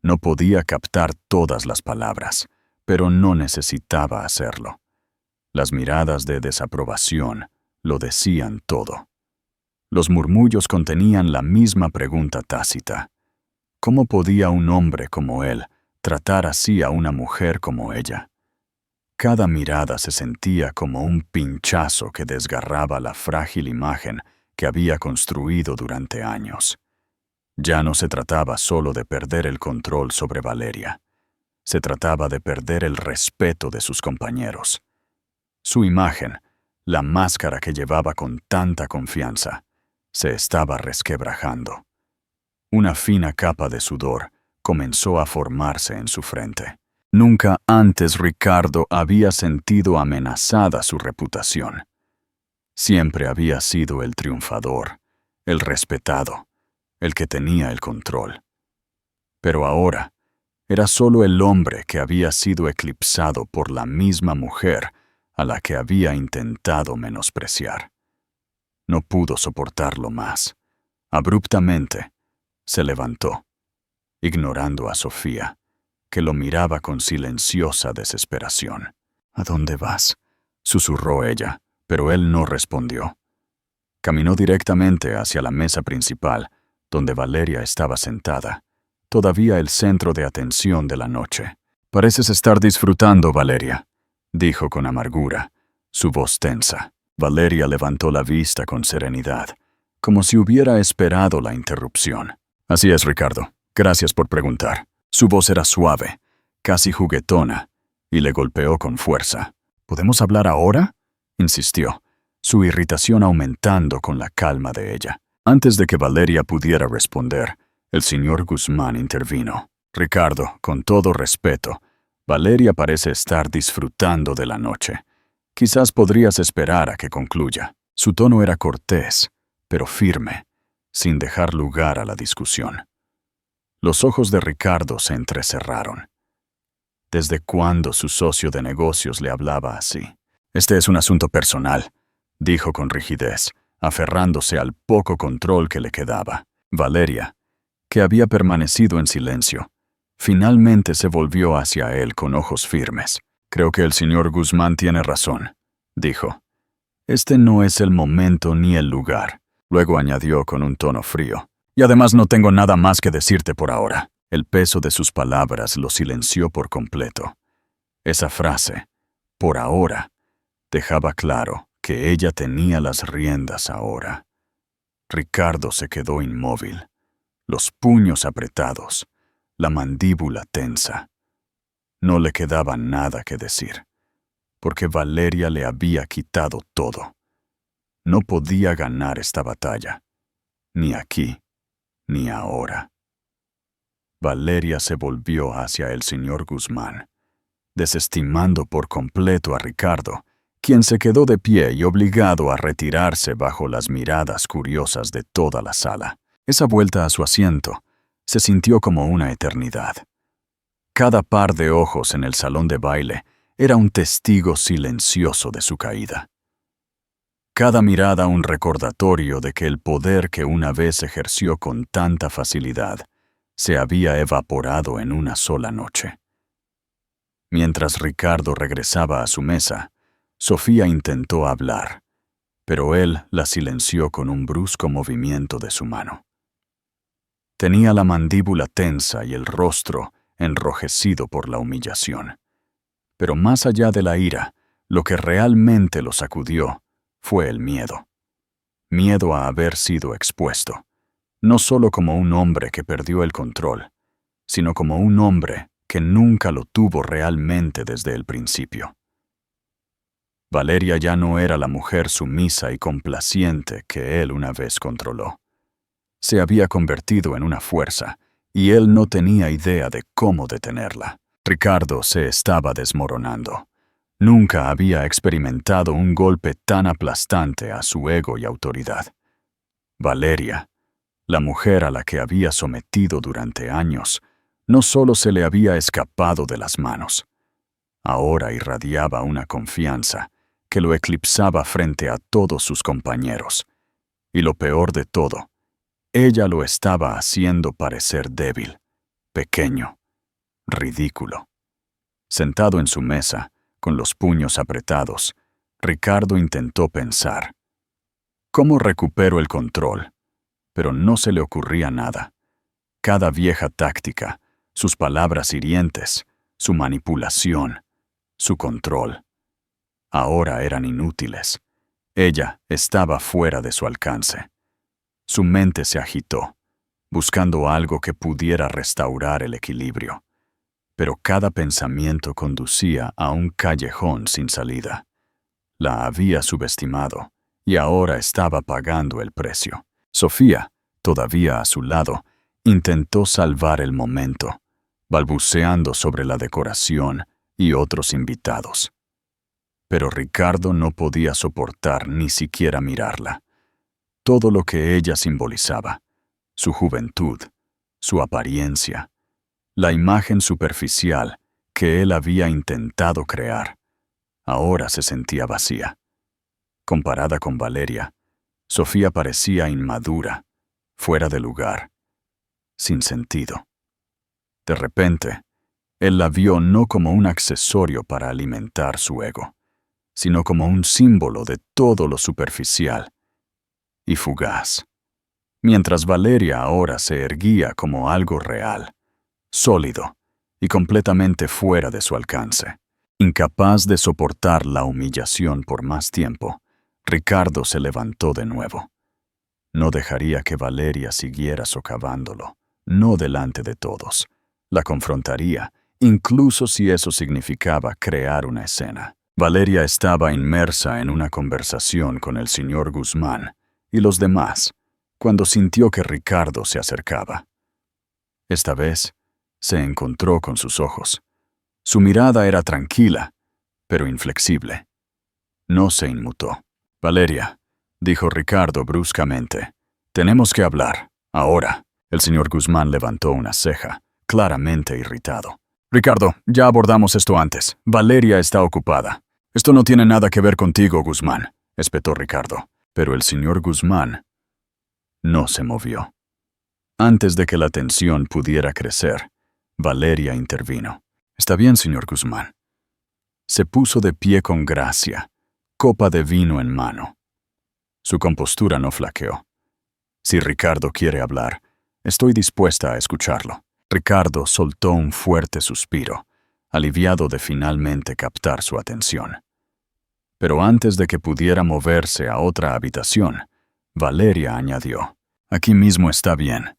No podía captar todas las palabras, pero no necesitaba hacerlo. Las miradas de desaprobación lo decían todo. Los murmullos contenían la misma pregunta tácita. ¿Cómo podía un hombre como él tratar así a una mujer como ella? Cada mirada se sentía como un pinchazo que desgarraba la frágil imagen que había construido durante años. Ya no se trataba solo de perder el control sobre Valeria. Se trataba de perder el respeto de sus compañeros. Su imagen, la máscara que llevaba con tanta confianza, se estaba resquebrajando. Una fina capa de sudor comenzó a formarse en su frente. Nunca antes Ricardo había sentido amenazada su reputación. Siempre había sido el triunfador, el respetado, el que tenía el control. Pero ahora era solo el hombre que había sido eclipsado por la misma mujer a la que había intentado menospreciar. No pudo soportarlo más. Abruptamente, se levantó, ignorando a Sofía, que lo miraba con silenciosa desesperación. «¿A dónde vas?», susurró ella, pero él no respondió. Caminó directamente hacia la mesa principal, donde Valeria estaba sentada, todavía el centro de atención de la noche. «Pareces estar disfrutando, Valeria», dijo con amargura, su voz tensa. Valeria levantó la vista con serenidad, como si hubiera esperado la interrupción. «Así es, Ricardo. Gracias por preguntar». Su voz era suave, casi juguetona, y le golpeó con fuerza. «¿Podemos hablar ahora?», insistió, su irritación aumentando con la calma de ella. Antes de que Valeria pudiera responder, el señor Guzmán intervino. «Ricardo, con todo respeto, Valeria parece estar disfrutando de la noche. Quizás podrías esperar a que concluya». Su tono era cortés, pero firme, sin dejar lugar a la discusión. Los ojos de Ricardo se entrecerraron. ¿Desde cuándo su socio de negocios le hablaba así? «Este es un asunto personal», dijo con rigidez, aferrándose al poco control que le quedaba. Valeria, que había permanecido en silencio, finalmente se volvió hacia él con ojos firmes. «Creo que el señor Guzmán tiene razón», dijo. «Este no es el momento ni el lugar». Luego añadió con un tono frío: «Y además no tengo nada más que decirte por ahora». El peso de sus palabras lo silenció por completo. Esa frase, «por ahora», dejaba claro que ella tenía las riendas ahora. Ricardo se quedó inmóvil, los puños apretados, la mandíbula tensa. No le quedaba nada que decir, porque Valeria le había quitado todo. No podía ganar esta batalla, ni aquí, ni ahora. Valeria se volvió hacia el señor Guzmán, desestimando por completo a Ricardo, quien se quedó de pie y obligado a retirarse bajo las miradas curiosas de toda la sala. Esa vuelta a su asiento se sintió como una eternidad. Cada par de ojos en el salón de baile era un testigo silencioso de su caída. Cada mirada un recordatorio de que el poder que una vez ejerció con tanta facilidad se había evaporado en una sola noche. Mientras Ricardo regresaba a su mesa, Sofía intentó hablar, pero él la silenció con un brusco movimiento de su mano. Tenía la mandíbula tensa y el rostro enrojecido por la humillación. Pero más allá de la ira, lo que realmente lo sacudió fue el miedo. Miedo a haber sido expuesto, no solo como un hombre que perdió el control, sino como un hombre que nunca lo tuvo realmente desde el principio. Valeria ya no era la mujer sumisa y complaciente que él una vez controló. Se había convertido en una fuerza, y él no tenía idea de cómo detenerla. Ricardo se estaba desmoronando. Nunca había experimentado un golpe tan aplastante a su ego y autoridad. Valeria, la mujer a la que había sometido durante años, no solo se le había escapado de las manos. Ahora irradiaba una confianza que lo eclipsaba frente a todos sus compañeros. Y lo peor de todo, ella lo estaba haciendo parecer débil, pequeño, ridículo. Sentado en su mesa, con los puños apretados, Ricardo intentó pensar. ¿Cómo recupero el control? Pero no se le ocurría nada. Cada vieja táctica, sus palabras hirientes, su manipulación, su control, ahora eran inútiles. Ella estaba fuera de su alcance. Su mente se agitó, buscando algo que pudiera restaurar el equilibrio. pero cada pensamiento conducía a un callejón sin salida. La había subestimado y ahora estaba pagando el precio. Sofía, todavía a su lado, intentó salvar el momento, balbuceando sobre la decoración y otros invitados. Pero Ricardo no podía soportar ni siquiera mirarla. Todo lo que ella simbolizaba, su juventud, su apariencia, la imagen superficial que él había intentado crear, ahora se sentía vacía. Comparada con Valeria, Sofía parecía inmadura, fuera de lugar, sin sentido. De repente, él la vio no como un accesorio para alimentar su ego, sino como un símbolo de todo lo superficial y fugaz, mientras Valeria ahora se erguía como algo real, sólido y completamente fuera de su alcance. Incapaz de soportar la humillación por más tiempo, Ricardo se levantó de nuevo. No dejaría que Valeria siguiera socavándolo, no delante de todos. La confrontaría, incluso si eso significaba crear una escena. Valeria estaba inmersa en una conversación con el señor Guzmán y los demás, cuando sintió que Ricardo se acercaba. Esta vez, se encontró con sus ojos. Su mirada era tranquila, pero inflexible. No se inmutó. «Valeria», dijo Ricardo bruscamente, «tenemos que hablar, ahora». El señor Guzmán levantó una ceja, claramente irritado. «Ricardo, ya abordamos esto antes. Valeria está ocupada». «Esto no tiene nada que ver contigo, Guzmán», espetó Ricardo. Pero el señor Guzmán no se movió. Antes de que la tensión pudiera crecer, Valeria intervino. «Está bien, señor Guzmán». Se puso de pie con gracia, copa de vino en mano. Su compostura no flaqueó. «Si Ricardo quiere hablar, estoy dispuesta a escucharlo». Ricardo soltó un fuerte suspiro, aliviado de finalmente captar su atención. Pero antes de que pudiera moverse a otra habitación, Valeria añadió: «Aquí mismo está bien.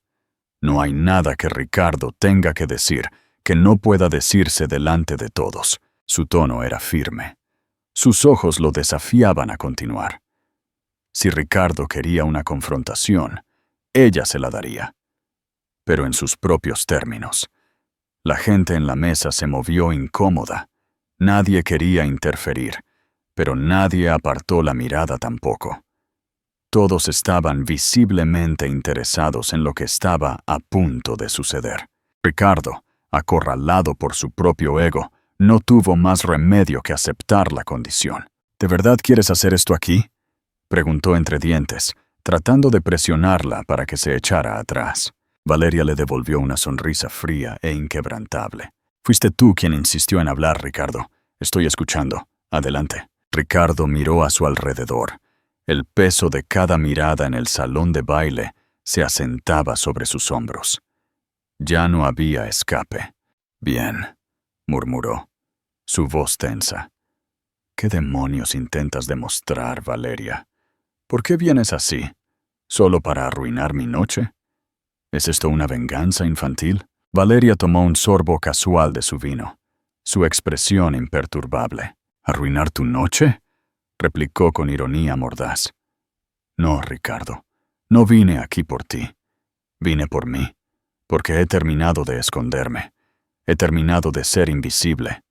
No hay nada que Ricardo tenga que decir que no pueda decirse delante de todos». Su tono era firme. Sus ojos lo desafiaban a continuar. Si Ricardo quería una confrontación, ella se la daría. Pero en sus propios términos. La gente en la mesa se movió incómoda. Nadie quería interferir, pero nadie apartó la mirada tampoco. Todos estaban visiblemente interesados en lo que estaba a punto de suceder. Ricardo, acorralado por su propio ego, no tuvo más remedio que aceptar la condición. «¿De verdad quieres hacer esto aquí?», preguntó entre dientes, tratando de presionarla para que se echara atrás. Valeria le devolvió una sonrisa fría e inquebrantable. «Fuiste tú quien insistió en hablar, Ricardo. Estoy escuchando. Adelante». Ricardo miró a su alrededor. El peso de cada mirada en el salón de baile se asentaba sobre sus hombros. Ya no había escape. «Bien», murmuró, su voz tensa. «¿Qué demonios intentas demostrar, Valeria? ¿Por qué vienes así? ¿Solo para arruinar mi noche? ¿Es esto una venganza infantil?» Valeria tomó un sorbo casual de su vino, su expresión imperturbable. «¿Arruinar tu noche?», replicó con ironía mordaz. «No, Ricardo, no vine aquí por ti. Vine por mí, porque he terminado de esconderme. He terminado de ser invisible.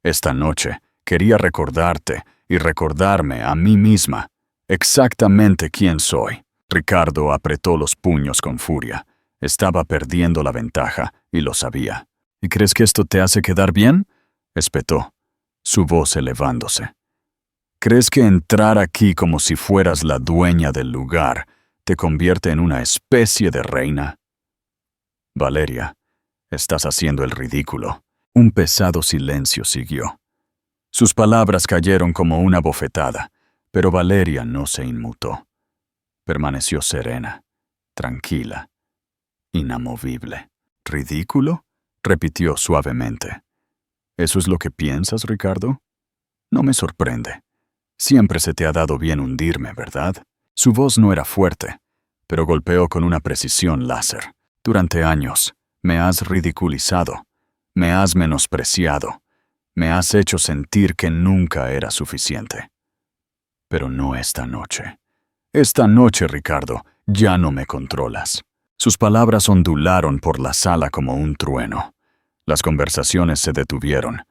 Esta noche quería recordarte y recordarme a mí misma exactamente quién soy». Ricardo apretó los puños con furia. Estaba perdiendo la ventaja y lo sabía. «¿Y crees que esto te hace quedar bien?», espetó, su voz elevándose. «¿Crees que entrar aquí como si fueras la dueña del lugar te convierte en una especie de reina?» «Valeria, estás haciendo el ridículo». Un pesado silencio siguió. Sus palabras cayeron como una bofetada, pero Valeria no se inmutó. Permaneció serena, tranquila, inamovible. «¿Ridículo?», repitió suavemente. «¿Eso es lo que piensas, Ricardo? No me sorprende. Siempre se te ha dado bien hundirme, ¿verdad?». Su voz no era fuerte, pero golpeó con una precisión láser. «Durante años me has ridiculizado. Me has menospreciado. Me has hecho sentir que nunca era suficiente. Pero no esta noche. Esta noche, Ricardo, ya no me controlas. Sus palabras ondularon por la sala como un trueno. Las conversaciones se detuvieron.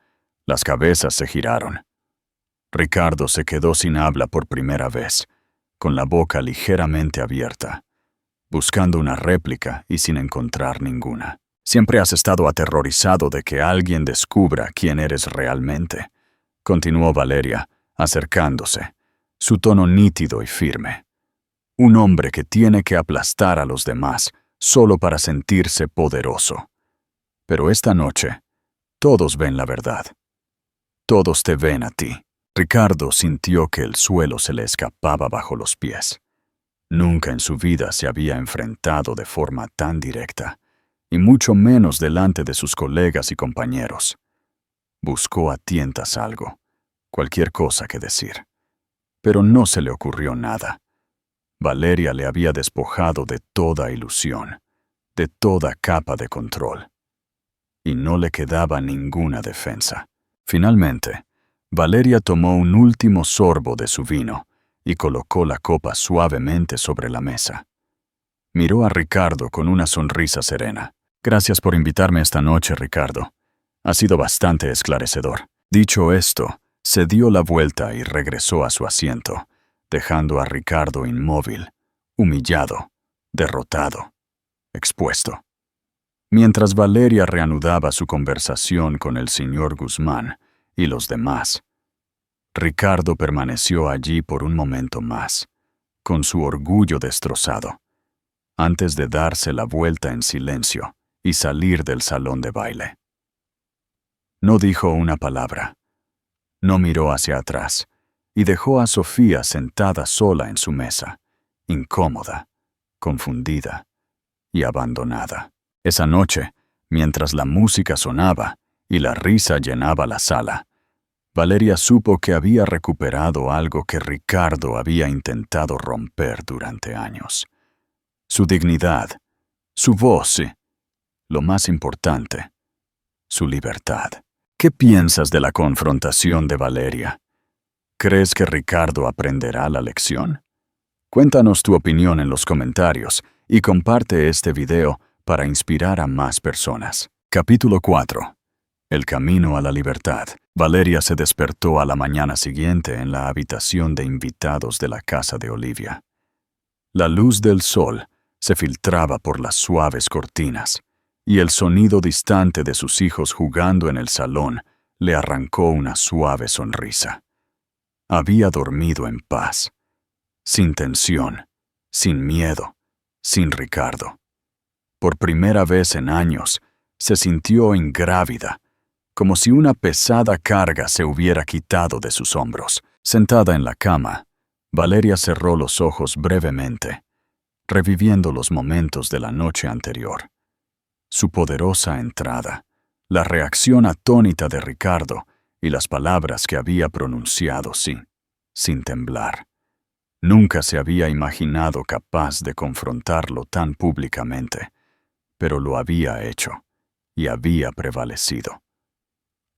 Las cabezas se giraron. Ricardo se quedó sin habla por primera vez, con la boca ligeramente abierta, buscando una réplica y sin encontrar ninguna. Siempre has estado aterrorizado de que alguien descubra quién eres realmente, continuó Valeria, acercándose, su tono nítido y firme. Un hombre que tiene que aplastar a los demás solo para sentirse poderoso. Pero esta noche, todos ven la verdad. Todos te ven a ti. Ricardo sintió que el suelo se le escapaba bajo los pies. Nunca en su vida se había enfrentado de forma tan directa, y mucho menos delante de sus colegas y compañeros. Buscó a tientas algo, cualquier cosa que decir. Pero no se le ocurrió nada. Valeria le había despojado de toda ilusión, de toda capa de control. Y no le quedaba ninguna defensa. Finalmente, Valeria tomó un último sorbo de su vino y colocó la copa suavemente sobre la mesa. Miró a Ricardo con una sonrisa serena. Gracias por invitarme esta noche, Ricardo. Ha sido bastante esclarecedor. Dicho esto, se dio la vuelta y regresó a su asiento, dejando a Ricardo inmóvil, humillado, derrotado, expuesto. Mientras Valeria reanudaba su conversación con el señor Guzmán y los demás, Ricardo permaneció allí por un momento más, con su orgullo destrozado, antes de darse la vuelta en silencio y salir del salón de baile. No dijo una palabra. No miró hacia atrás y dejó a Sofía sentada sola en su mesa, incómoda, confundida y abandonada. Esa noche, mientras la música sonaba y la risa llenaba la sala, Valeria supo que había recuperado algo que Ricardo había intentado romper durante años. Su dignidad, su voz y, lo más importante, su libertad. ¿Qué piensas de la confrontación de Valeria? ¿Crees que Ricardo aprenderá la lección? Cuéntanos tu opinión en los comentarios y comparte este video para inspirar a más personas. Capítulo 4. El camino a la libertad. Valeria se despertó a la mañana siguiente en la habitación de invitados de la casa de Olivia. La luz del sol se filtraba por las suaves cortinas, y el sonido distante de sus hijos jugando en el salón le arrancó una suave sonrisa. Había dormido en paz, sin tensión, sin miedo, sin Ricardo. Por primera vez en años, se sintió ingrávida, como si una pesada carga se hubiera quitado de sus hombros. Sentada en la cama, Valeria cerró los ojos brevemente, reviviendo los momentos de la noche anterior. Su poderosa entrada, la reacción atónita de Ricardo y las palabras que había pronunciado sin temblar. Nunca se había imaginado capaz de confrontarlo tan públicamente, pero lo había hecho y había prevalecido.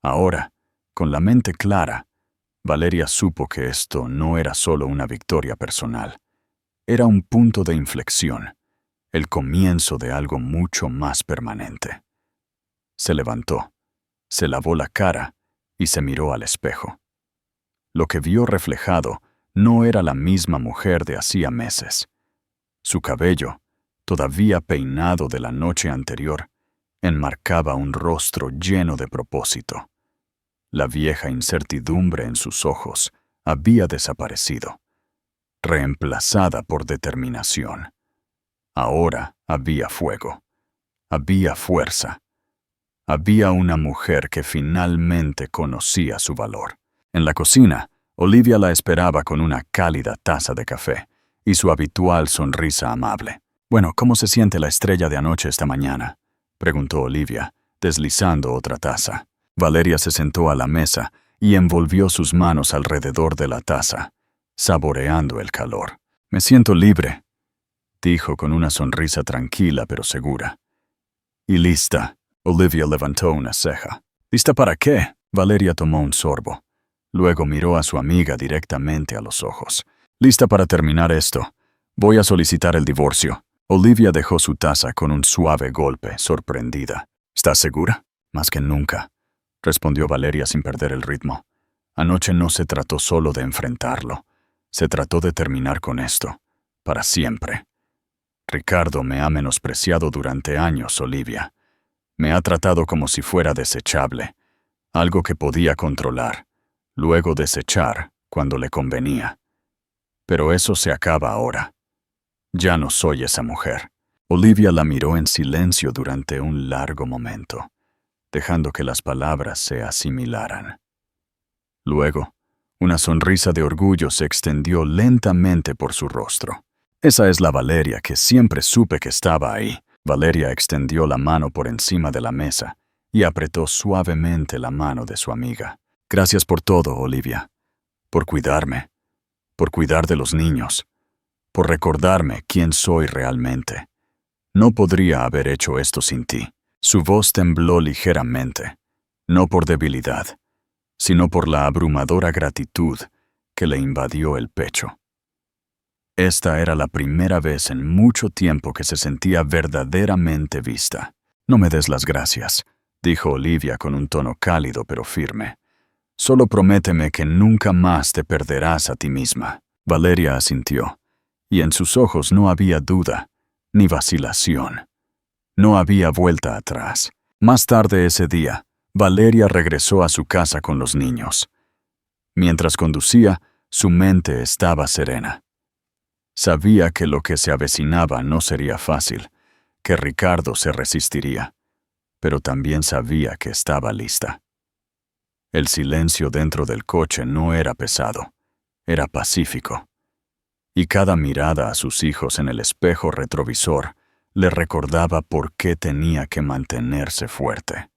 Ahora, con la mente clara, Valeria supo que esto no era solo una victoria personal. Era un punto de inflexión, el comienzo de algo mucho más permanente. Se levantó, se lavó la cara y se miró al espejo. Lo que vio reflejado no era la misma mujer de hacía meses. Su cabello, todavía peinado de la noche anterior, enmarcaba un rostro lleno de propósito. La vieja incertidumbre en sus ojos había desaparecido, reemplazada por determinación. Ahora había fuego, había fuerza, había una mujer que finalmente conocía su valor. En la cocina, Olivia la esperaba con una cálida taza de café y su habitual sonrisa amable. «Bueno, ¿cómo se siente la estrella de anoche esta mañana?», preguntó Olivia, deslizando otra taza. Valeria se sentó a la mesa y envolvió sus manos alrededor de la taza, saboreando el calor. «Me siento libre», dijo con una sonrisa tranquila pero segura. «Y lista», Olivia levantó una ceja. ¿Lista para qué? Valeria tomó un sorbo. Luego miró a su amiga directamente a los ojos. Lista para terminar esto. Voy a solicitar el divorcio. Olivia dejó su taza con un suave golpe, sorprendida. ¿Estás segura? Más que nunca, respondió Valeria sin perder el ritmo. Anoche no se trató solo de enfrentarlo. Se trató de terminar con esto. Para siempre. Ricardo me ha menospreciado durante años, Olivia. Me ha tratado como si fuera desechable. Algo que podía controlar. Luego desechar cuando le convenía. Pero eso se acaba ahora. Ya no soy esa mujer. Olivia la miró en silencio durante un largo momento, dejando que las palabras se asimilaran. Luego, una sonrisa de orgullo se extendió lentamente por su rostro. Esa es la Valeria que siempre supe que estaba ahí. Valeria extendió la mano por encima de la mesa y apretó suavemente la mano de su amiga. Gracias por todo, Olivia. Por cuidarme. Por cuidar de los niños. Por recordarme quién soy realmente. No podría haber hecho esto sin ti. Su voz tembló ligeramente, no por debilidad, sino por la abrumadora gratitud que le invadió el pecho. Esta era la primera vez en mucho tiempo que se sentía verdaderamente vista. No me des las gracias, dijo Olivia con un tono cálido pero firme. Solo prométeme que nunca más te perderás a ti misma. Valeria asintió, y en sus ojos no había duda, ni vacilación. No había vuelta atrás. Más tarde ese día, Valeria regresó a su casa con los niños. Mientras conducía, su mente estaba serena. Sabía que lo que se avecinaba no sería fácil, que Ricardo se resistiría, pero también sabía que estaba lista. El silencio dentro del coche no era pesado, era pacífico. Y cada mirada a sus hijos en el espejo retrovisor le recordaba por qué tenía que mantenerse fuerte.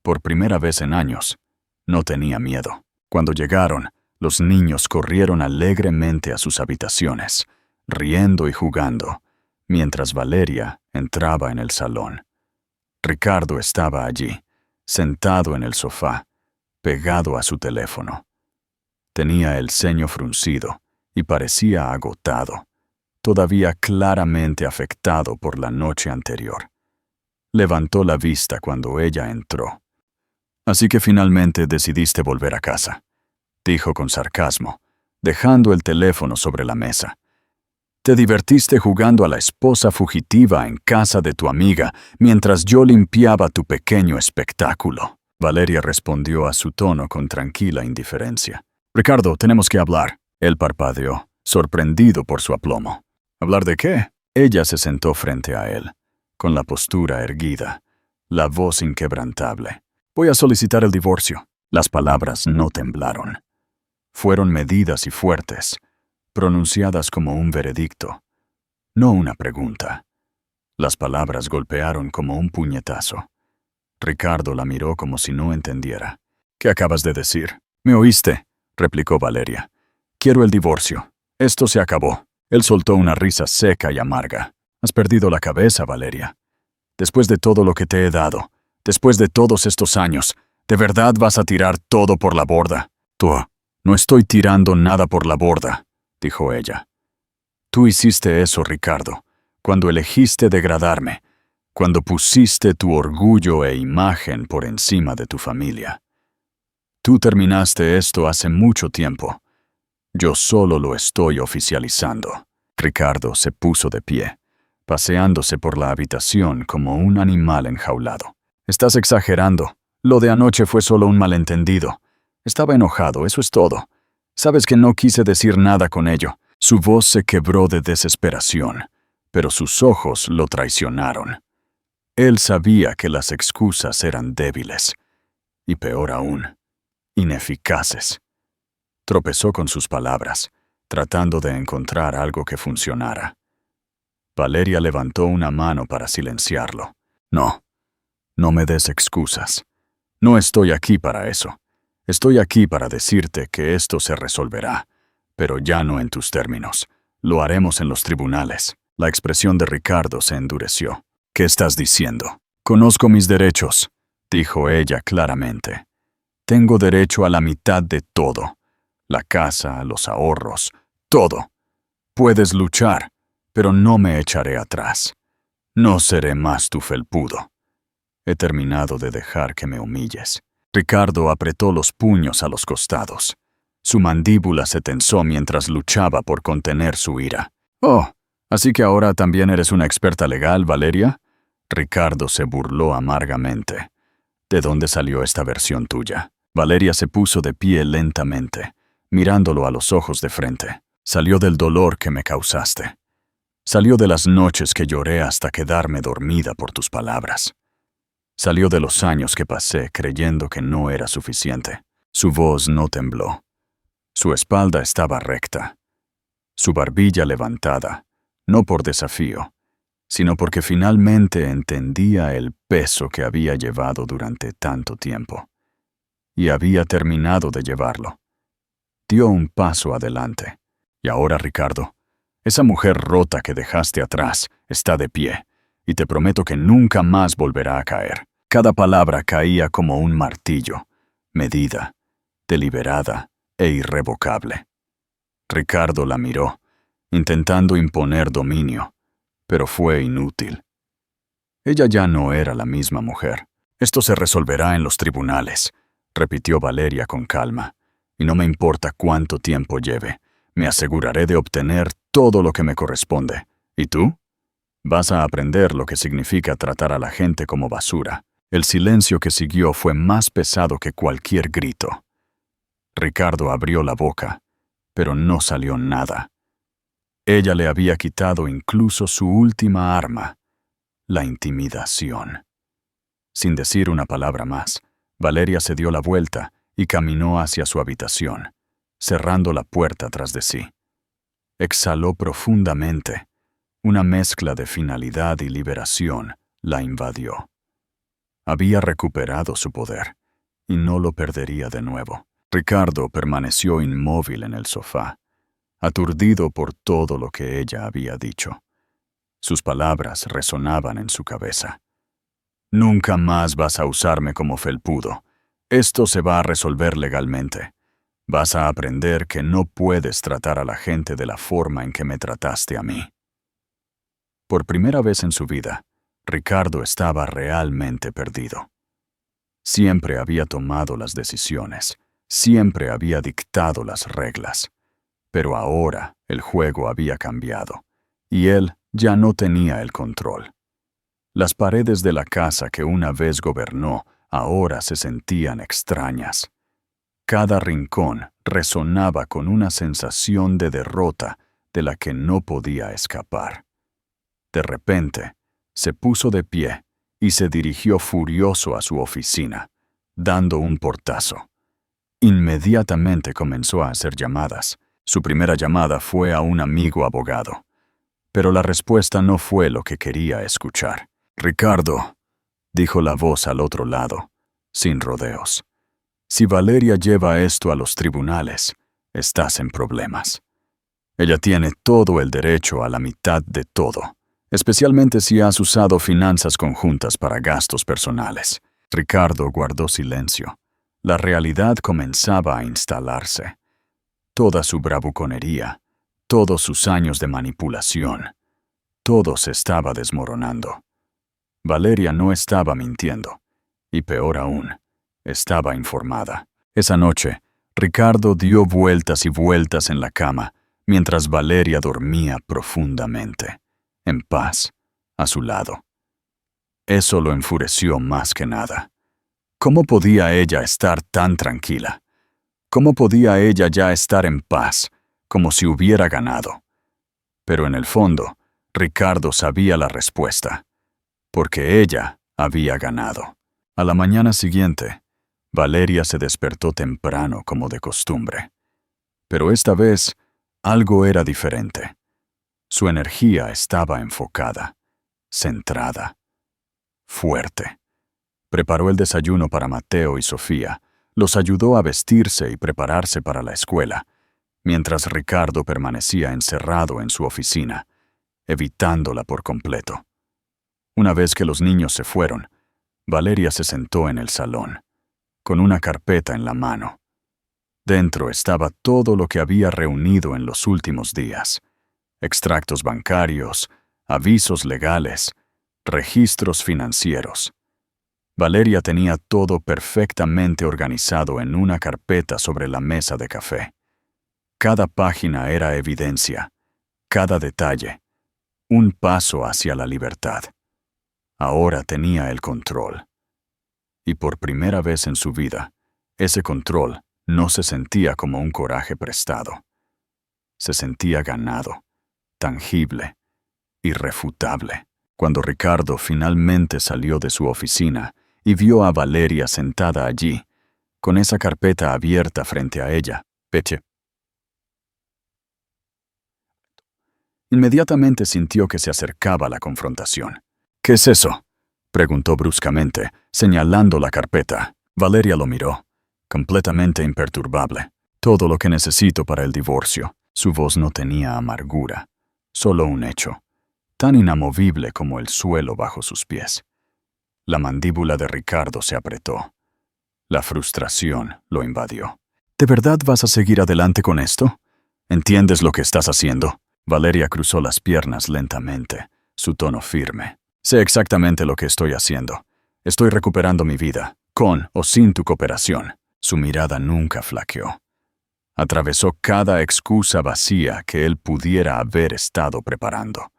Por primera vez en años, no tenía miedo. Cuando llegaron, los niños corrieron alegremente a sus habitaciones, riendo y jugando, mientras Valeria entraba en el salón. Ricardo estaba allí, sentado en el sofá, pegado a su teléfono. Tenía el ceño fruncido y parecía agotado, todavía claramente afectado por la noche anterior. Levantó la vista cuando ella entró. «Así que finalmente decidiste volver a casa», dijo con sarcasmo, dejando el teléfono sobre la mesa. «Te divertiste jugando a la esposa fugitiva en casa de tu amiga mientras yo limpiaba tu pequeño espectáculo». Valeria respondió a su tono con tranquila indiferencia. «Ricardo, tenemos que hablar». Él parpadeó, sorprendido por su aplomo. ¿Hablar de qué? Ella se sentó frente a él, con la postura erguida, la voz inquebrantable. «Voy a solicitar el divorcio». Las palabras no temblaron. Fueron medidas y fuertes, pronunciadas como un veredicto, no una pregunta. Las palabras golpearon como un puñetazo. Ricardo la miró como si no entendiera. «¿Qué acabas de decir?» «¿Me oíste?», replicó Valeria. «Quiero el divorcio. Esto se acabó». Él soltó una risa seca y amarga. «Has perdido la cabeza, Valeria. Después de todo lo que te he dado, después de todos estos años, ¿de verdad vas a tirar todo por la borda?» «Tú, no estoy tirando nada por la borda», dijo ella. «Tú hiciste eso, Ricardo, cuando elegiste degradarme, cuando pusiste tu orgullo e imagen por encima de tu familia. Tú terminaste esto hace mucho tiempo. Yo solo lo estoy oficializando». Ricardo se puso de pie, paseándose por la habitación como un animal enjaulado. «Estás exagerando. Lo de anoche fue solo un malentendido. Estaba enojado, eso es todo. Sabes que no quise decir nada con ello». Su voz se quebró de desesperación, pero sus ojos lo traicionaron. Él sabía que las excusas eran débiles, y peor aún, ineficaces. Tropezó con sus palabras, tratando de encontrar algo que funcionara. Valeria levantó una mano para silenciarlo. «No, no me des excusas. No estoy aquí para eso. Estoy aquí para decirte que esto se resolverá, pero ya no en tus términos. Lo haremos en los tribunales». La expresión de Ricardo se endureció. «¿Qué estás diciendo? Conozco mis derechos, dijo ella claramente. Tengo derecho a la mitad de todo. La casa, los ahorros, todo. Puedes luchar, pero no me echaré atrás. No seré más tu felpudo. He terminado de dejar que me humilles. Ricardo apretó los puños a los costados. Su mandíbula se tensó mientras luchaba por contener su ira. «Oh, ¿así que ahora también eres una experta legal, Valeria?» Ricardo se burló amargamente. «¿De dónde salió esta versión tuya?» Valeria se puso de pie lentamente, mirándolo a los ojos de frente. «Salió del dolor que me causaste. Salió de las noches que lloré hasta quedarme dormida por tus palabras. Salió de los años que pasé creyendo que no era suficiente». Su voz no tembló. Su espalda estaba recta. Su barbilla levantada, no por desafío, sino porque finalmente entendía el peso que había llevado durante tanto tiempo. Y había terminado de llevarlo. Dio un paso adelante. «Y ahora, Ricardo, esa mujer rota que dejaste atrás está de pie, y te prometo que nunca más volverá a caer». Cada palabra caía como un martillo, medida, deliberada e irrevocable. Ricardo la miró, intentando imponer dominio, pero fue inútil. Ella ya no era la misma mujer. «Esto se resolverá en los tribunales», repitió Valeria con calma, «y no me importa cuánto tiempo lleve. Me aseguraré de obtener todo lo que me corresponde. ¿Y tú? Vas a aprender lo que significa tratar a la gente como basura». El silencio que siguió fue más pesado que cualquier grito. Ricardo abrió la boca, pero no salió nada. Ella le había quitado incluso su última arma, la intimidación. Sin decir una palabra más, Valeria se dio la vuelta y caminó hacia su habitación, cerrando la puerta tras de sí. Exhaló profundamente. Una mezcla de finalidad y liberación la invadió. Había recuperado su poder, y no lo perdería de nuevo. Ricardo permaneció inmóvil en el sofá, aturdido por todo lo que ella había dicho. Sus palabras resonaban en su cabeza. «Nunca más vas a usarme como felpudo. Esto se va a resolver legalmente. Vas a aprender que no puedes tratar a la gente de la forma en que me trataste a mí». Por primera vez en su vida, Ricardo estaba realmente perdido. Siempre había tomado las decisiones, siempre había dictado las reglas. Pero ahora el juego había cambiado, y él ya no tenía el control. Las paredes de la casa que una vez gobernó ahora se sentían extrañas. Cada rincón resonaba con una sensación de derrota de la que no podía escapar. De repente, se puso de pie y se dirigió furioso a su oficina, dando un portazo. Inmediatamente comenzó a hacer llamadas. Su primera llamada fue a un amigo abogado, pero la respuesta no fue lo que quería escuchar. «Ricardo», dijo la voz al otro lado, sin rodeos, «si Valeria lleva esto a los tribunales, estás en problemas. Ella tiene todo el derecho a la mitad de todo, especialmente si has usado finanzas conjuntas para gastos personales». Ricardo guardó silencio. La realidad comenzaba a instalarse. Toda su bravuconería, todos sus años de manipulación, todo se estaba desmoronando. Valeria no estaba mintiendo, y peor aún, estaba informada. Esa noche, Ricardo dio vueltas y vueltas en la cama, mientras Valeria dormía profundamente, en paz, a su lado. Eso lo enfureció más que nada. ¿Cómo podía ella estar tan tranquila? ¿Cómo podía ella ya estar en paz, como si hubiera ganado? Pero en el fondo, Ricardo sabía la respuesta, porque ella había ganado. A la mañana siguiente, Valeria se despertó temprano como de costumbre. Pero esta vez, algo era diferente. Su energía estaba enfocada, centrada, fuerte. Preparó el desayuno para Mateo y Sofía, los ayudó a vestirse y prepararse para la escuela, mientras Ricardo permanecía encerrado en su oficina, evitándola por completo. Una vez que los niños se fueron, Valeria se sentó en el salón, con una carpeta en la mano. Dentro estaba todo lo que había reunido en los últimos días: extractos bancarios, avisos legales, registros financieros. Valeria tenía todo perfectamente organizado en una carpeta sobre la mesa de café. Cada página era evidencia, cada detalle, un paso hacia la libertad. Ahora tenía el control. Y por primera vez en su vida, ese control no se sentía como un coraje prestado. Se sentía ganado, tangible, irrefutable. Cuando Ricardo finalmente salió de su oficina y vio a Valeria sentada allí, con esa carpeta abierta frente a ella, inmediatamente sintió que se acercaba la confrontación. «¿Qué es eso?», preguntó bruscamente, señalando la carpeta. Valeria lo miró, completamente imperturbable. «Todo lo que necesito para el divorcio». Su voz no tenía amargura, solo un hecho, tan inamovible como el suelo bajo sus pies. La mandíbula de Ricardo se apretó. La frustración lo invadió. «¿De verdad vas a seguir adelante con esto? ¿Entiendes lo que estás haciendo?». Valeria cruzó las piernas lentamente, su tono firme. «Sé exactamente lo que estoy haciendo. Estoy recuperando mi vida, con o sin tu cooperación». Su mirada nunca flaqueó. Atravesó cada excusa vacía que él pudiera haber estado preparando.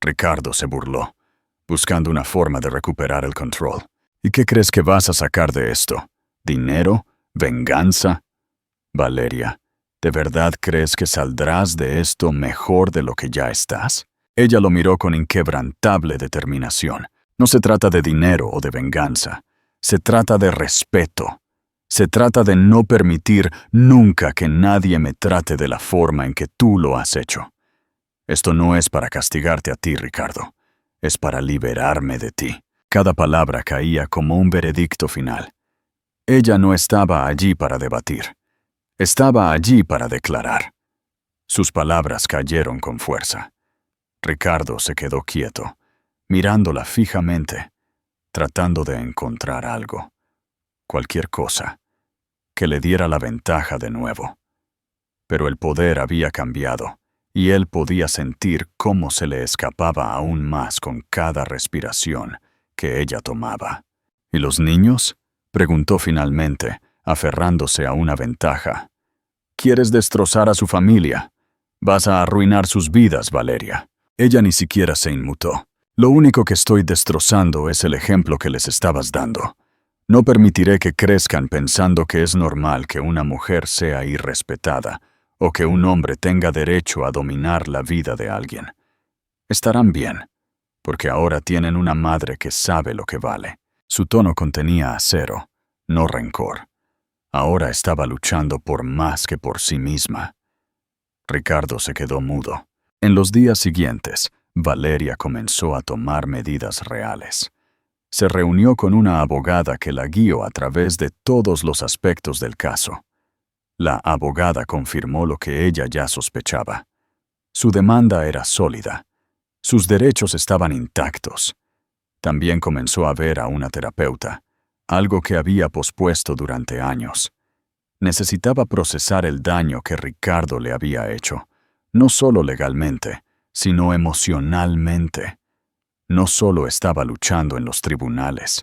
Ricardo se burló, buscando una forma de recuperar el control. «¿Y qué crees que vas a sacar de esto? ¿Dinero? ¿Venganza?» «Valeria, ¿de verdad crees que saldrás de esto mejor de lo que ya estás?». Ella lo miró con inquebrantable determinación. «No se trata de dinero o de venganza. Se trata de respeto. Se trata de no permitir nunca que nadie me trate de la forma en que tú lo has hecho. Esto no es para castigarte a ti, Ricardo. Es para liberarme de ti». Cada palabra caía como un veredicto final. Ella no estaba allí para debatir. Estaba allí para declarar. Sus palabras cayeron con fuerza. Ricardo se quedó quieto, mirándola fijamente, tratando de encontrar algo, cualquier cosa, que le diera la ventaja de nuevo. Pero el poder había cambiado, y él podía sentir cómo se le escapaba aún más con cada respiración que ella tomaba. «¿Y los niños?», preguntó finalmente, aferrándose a una ventaja. «¿Quieres destrozar a su familia? Vas a arruinar sus vidas, Valeria». Ella ni siquiera se inmutó. «Lo único que estoy destrozando es el ejemplo que les estabas dando. No permitiré que crezcan pensando que es normal que una mujer sea irrespetada o que un hombre tenga derecho a dominar la vida de alguien. Estarán bien, porque ahora tienen una madre que sabe lo que vale». Su tono contenía acero, no rencor. Ahora estaba luchando por más que por sí misma. Ricardo se quedó mudo. En los días siguientes, Valeria comenzó a tomar medidas reales. Se reunió con una abogada que la guió a través de todos los aspectos del caso. La abogada confirmó lo que ella ya sospechaba. Su demanda era sólida. Sus derechos estaban intactos. También comenzó a ver a una terapeuta, algo que había pospuesto durante años. Necesitaba procesar el daño que Ricardo le había hecho, no solo legalmente, sino emocionalmente. No solo estaba luchando en los tribunales,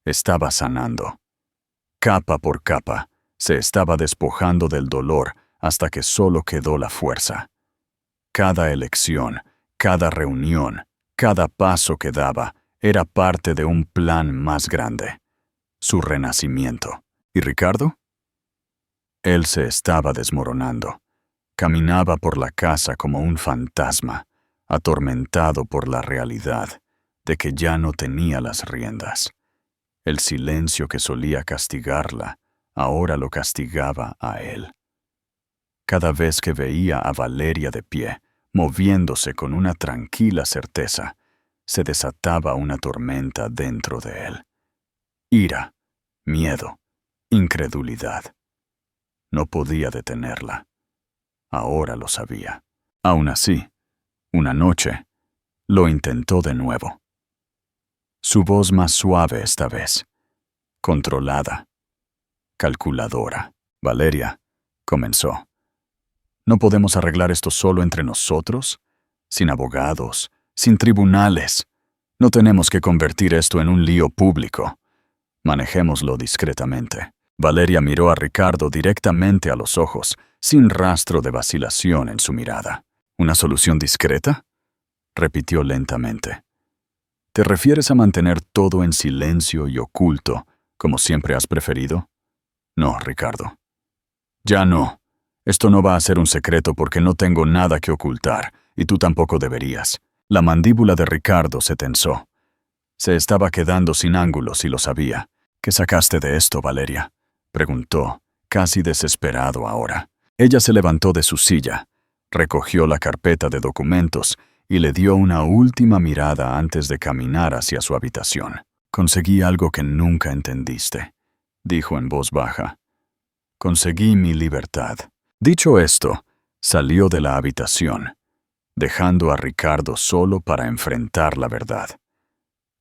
estaba sanando. Capa por capa, se estaba despojando del dolor hasta que solo quedó la fuerza. Cada elección, cada reunión, cada paso que daba, era parte de un plan más grande, su renacimiento. ¿Y Ricardo? Él se estaba desmoronando. Caminaba por la casa como un fantasma, atormentado por la realidad de que ya no tenía las riendas. El silencio que solía castigarla, ahora lo castigaba a él. Cada vez que veía a Valeria de pie, moviéndose con una tranquila certeza, se desataba una tormenta dentro de él. Ira, miedo, incredulidad. No podía detenerla. Ahora lo sabía. Aún así, una noche, lo intentó de nuevo. Su voz más suave esta vez, controlada, calculadora. Valeria, comenzó. ¿No podemos arreglar esto solo entre nosotros? Sin abogados, sin tribunales. No tenemos que convertir esto en un lío público. Manejémoslo discretamente. Valeria miró a Ricardo directamente a los ojos, sin rastro de vacilación en su mirada. ¿Una solución discreta?, repitió lentamente. ¿Te refieres a mantener todo en silencio y oculto, como siempre has preferido? No, Ricardo. Ya no. Esto no va a ser un secreto porque no tengo nada que ocultar, y tú tampoco deberías. La mandíbula de Ricardo se tensó. Se estaba quedando sin ángulos y lo sabía. ¿Qué sacaste de esto, Valeria?, preguntó, casi desesperado ahora. Ella se levantó de su silla, recogió la carpeta de documentos y le dio una última mirada antes de caminar hacia su habitación. Conseguí algo que nunca entendiste, dijo en voz baja. Conseguí mi libertad. Dicho esto, salió de la habitación, dejando a Ricardo solo para enfrentar la verdad.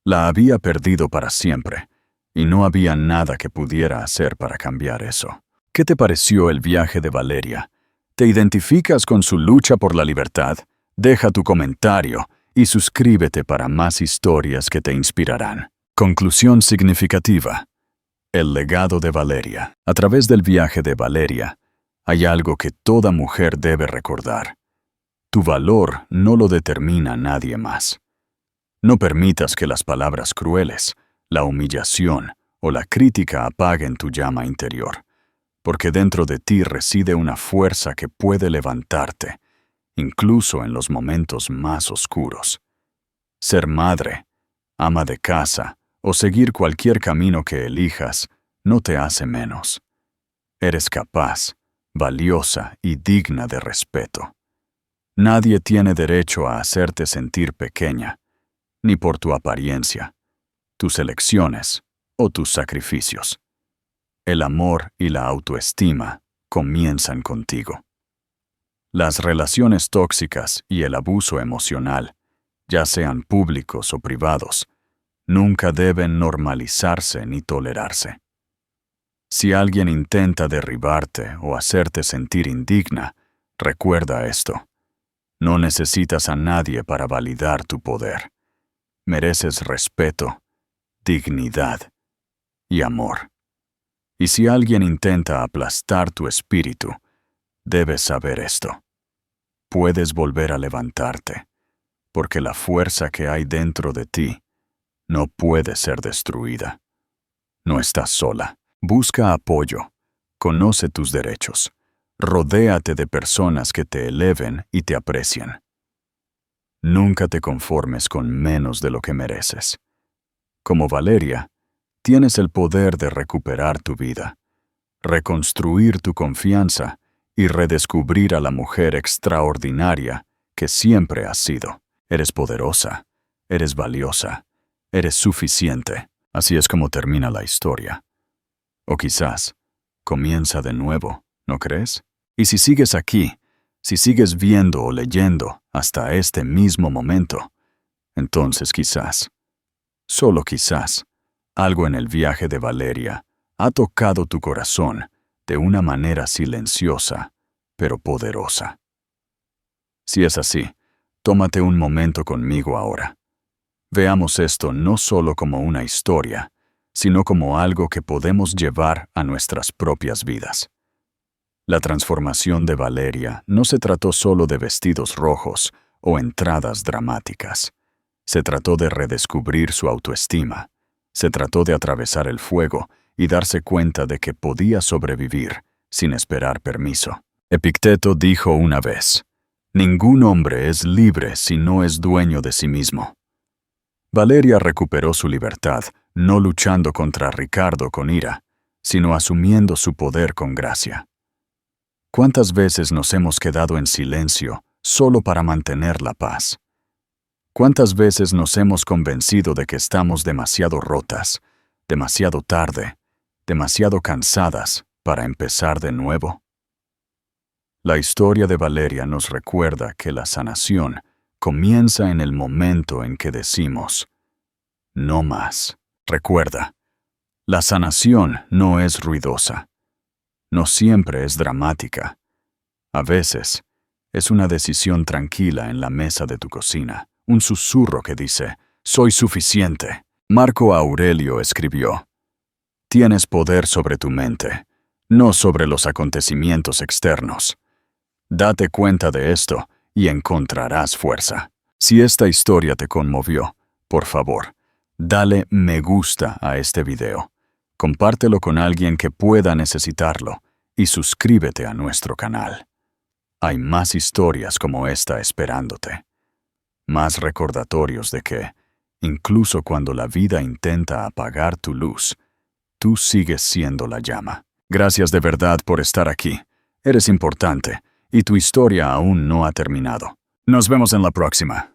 La había perdido para siempre, y no había nada que pudiera hacer para cambiar eso. ¿Qué te pareció el viaje de Valeria? ¿Te identificas con su lucha por la libertad? Deja tu comentario y suscríbete para más historias que te inspirarán. Conclusión significativa. El legado de Valeria. A través del viaje de Valeria, hay algo que toda mujer debe recordar. Tu valor no lo determina nadie más. No permitas que las palabras crueles, la humillación o la crítica apaguen tu llama interior, porque dentro de ti reside una fuerza que puede levantarte, incluso en los momentos más oscuros. Ser madre, ama de casa o seguir cualquier camino que elijas no te hace menos. Eres capaz, valiosa y digna de respeto. Nadie tiene derecho a hacerte sentir pequeña, ni por tu apariencia, tus elecciones o tus sacrificios. El amor y la autoestima comienzan contigo. Las relaciones tóxicas y el abuso emocional, ya sean públicos o privados, nunca deben normalizarse ni tolerarse. Si alguien intenta derribarte o hacerte sentir indigna, recuerda esto. No necesitas a nadie para validar tu poder. Mereces respeto, dignidad y amor. Y si alguien intenta aplastar tu espíritu, debes saber esto. Puedes volver a levantarte, porque la fuerza que hay dentro de ti no puede ser destruida. No estás sola. Busca apoyo. Conoce tus derechos. Rodéate de personas que te eleven y te aprecien. Nunca te conformes con menos de lo que mereces. Como Valeria, tienes el poder de recuperar tu vida, reconstruir tu confianza y redescubrir a la mujer extraordinaria que siempre has sido. Eres poderosa, eres valiosa, eres suficiente. Así es como termina la historia. O quizás, comienza de nuevo, ¿no crees? Y si sigues aquí, si sigues viendo o leyendo hasta este mismo momento, entonces quizás, solo quizás, algo en el viaje de Valeria ha tocado tu corazón de una manera silenciosa, pero poderosa. Si es así, tómate un momento conmigo ahora. Veamos esto no solo como una historia, sino como algo que podemos llevar a nuestras propias vidas. La transformación de Valeria no se trató solo de vestidos rojos o entradas dramáticas. Se trató de redescubrir su autoestima. Se trató de atravesar el fuego y darse cuenta de que podía sobrevivir sin esperar permiso. Epicteto dijo una vez: «Ningún hombre es libre si no es dueño de sí mismo». Valeria recuperó su libertad, no luchando contra Ricardo con ira, sino asumiendo su poder con gracia. ¿Cuántas veces nos hemos quedado en silencio solo para mantener la paz? ¿Cuántas veces nos hemos convencido de que estamos demasiado rotas, demasiado tarde, demasiado cansadas para empezar de nuevo? La historia de Valeria nos recuerda que la sanación comienza en el momento en que decimos: no más. Recuerda, la sanación no es ruidosa. No siempre es dramática. A veces, es una decisión tranquila en la mesa de tu cocina, un susurro que dice, «Soy suficiente». Marco Aurelio escribió, «Tienes poder sobre tu mente, no sobre los acontecimientos externos». Date cuenta de esto y encontrarás fuerza. Si esta historia te conmovió, por favor, dale me gusta a este video. Compártelo con alguien que pueda necesitarlo y suscríbete a nuestro canal. Hay más historias como esta esperándote. Más recordatorios de que, incluso cuando la vida intenta apagar tu luz, tú sigues siendo la llama. Gracias de verdad por estar aquí. Eres importante y tu historia aún no ha terminado. Nos vemos en la próxima.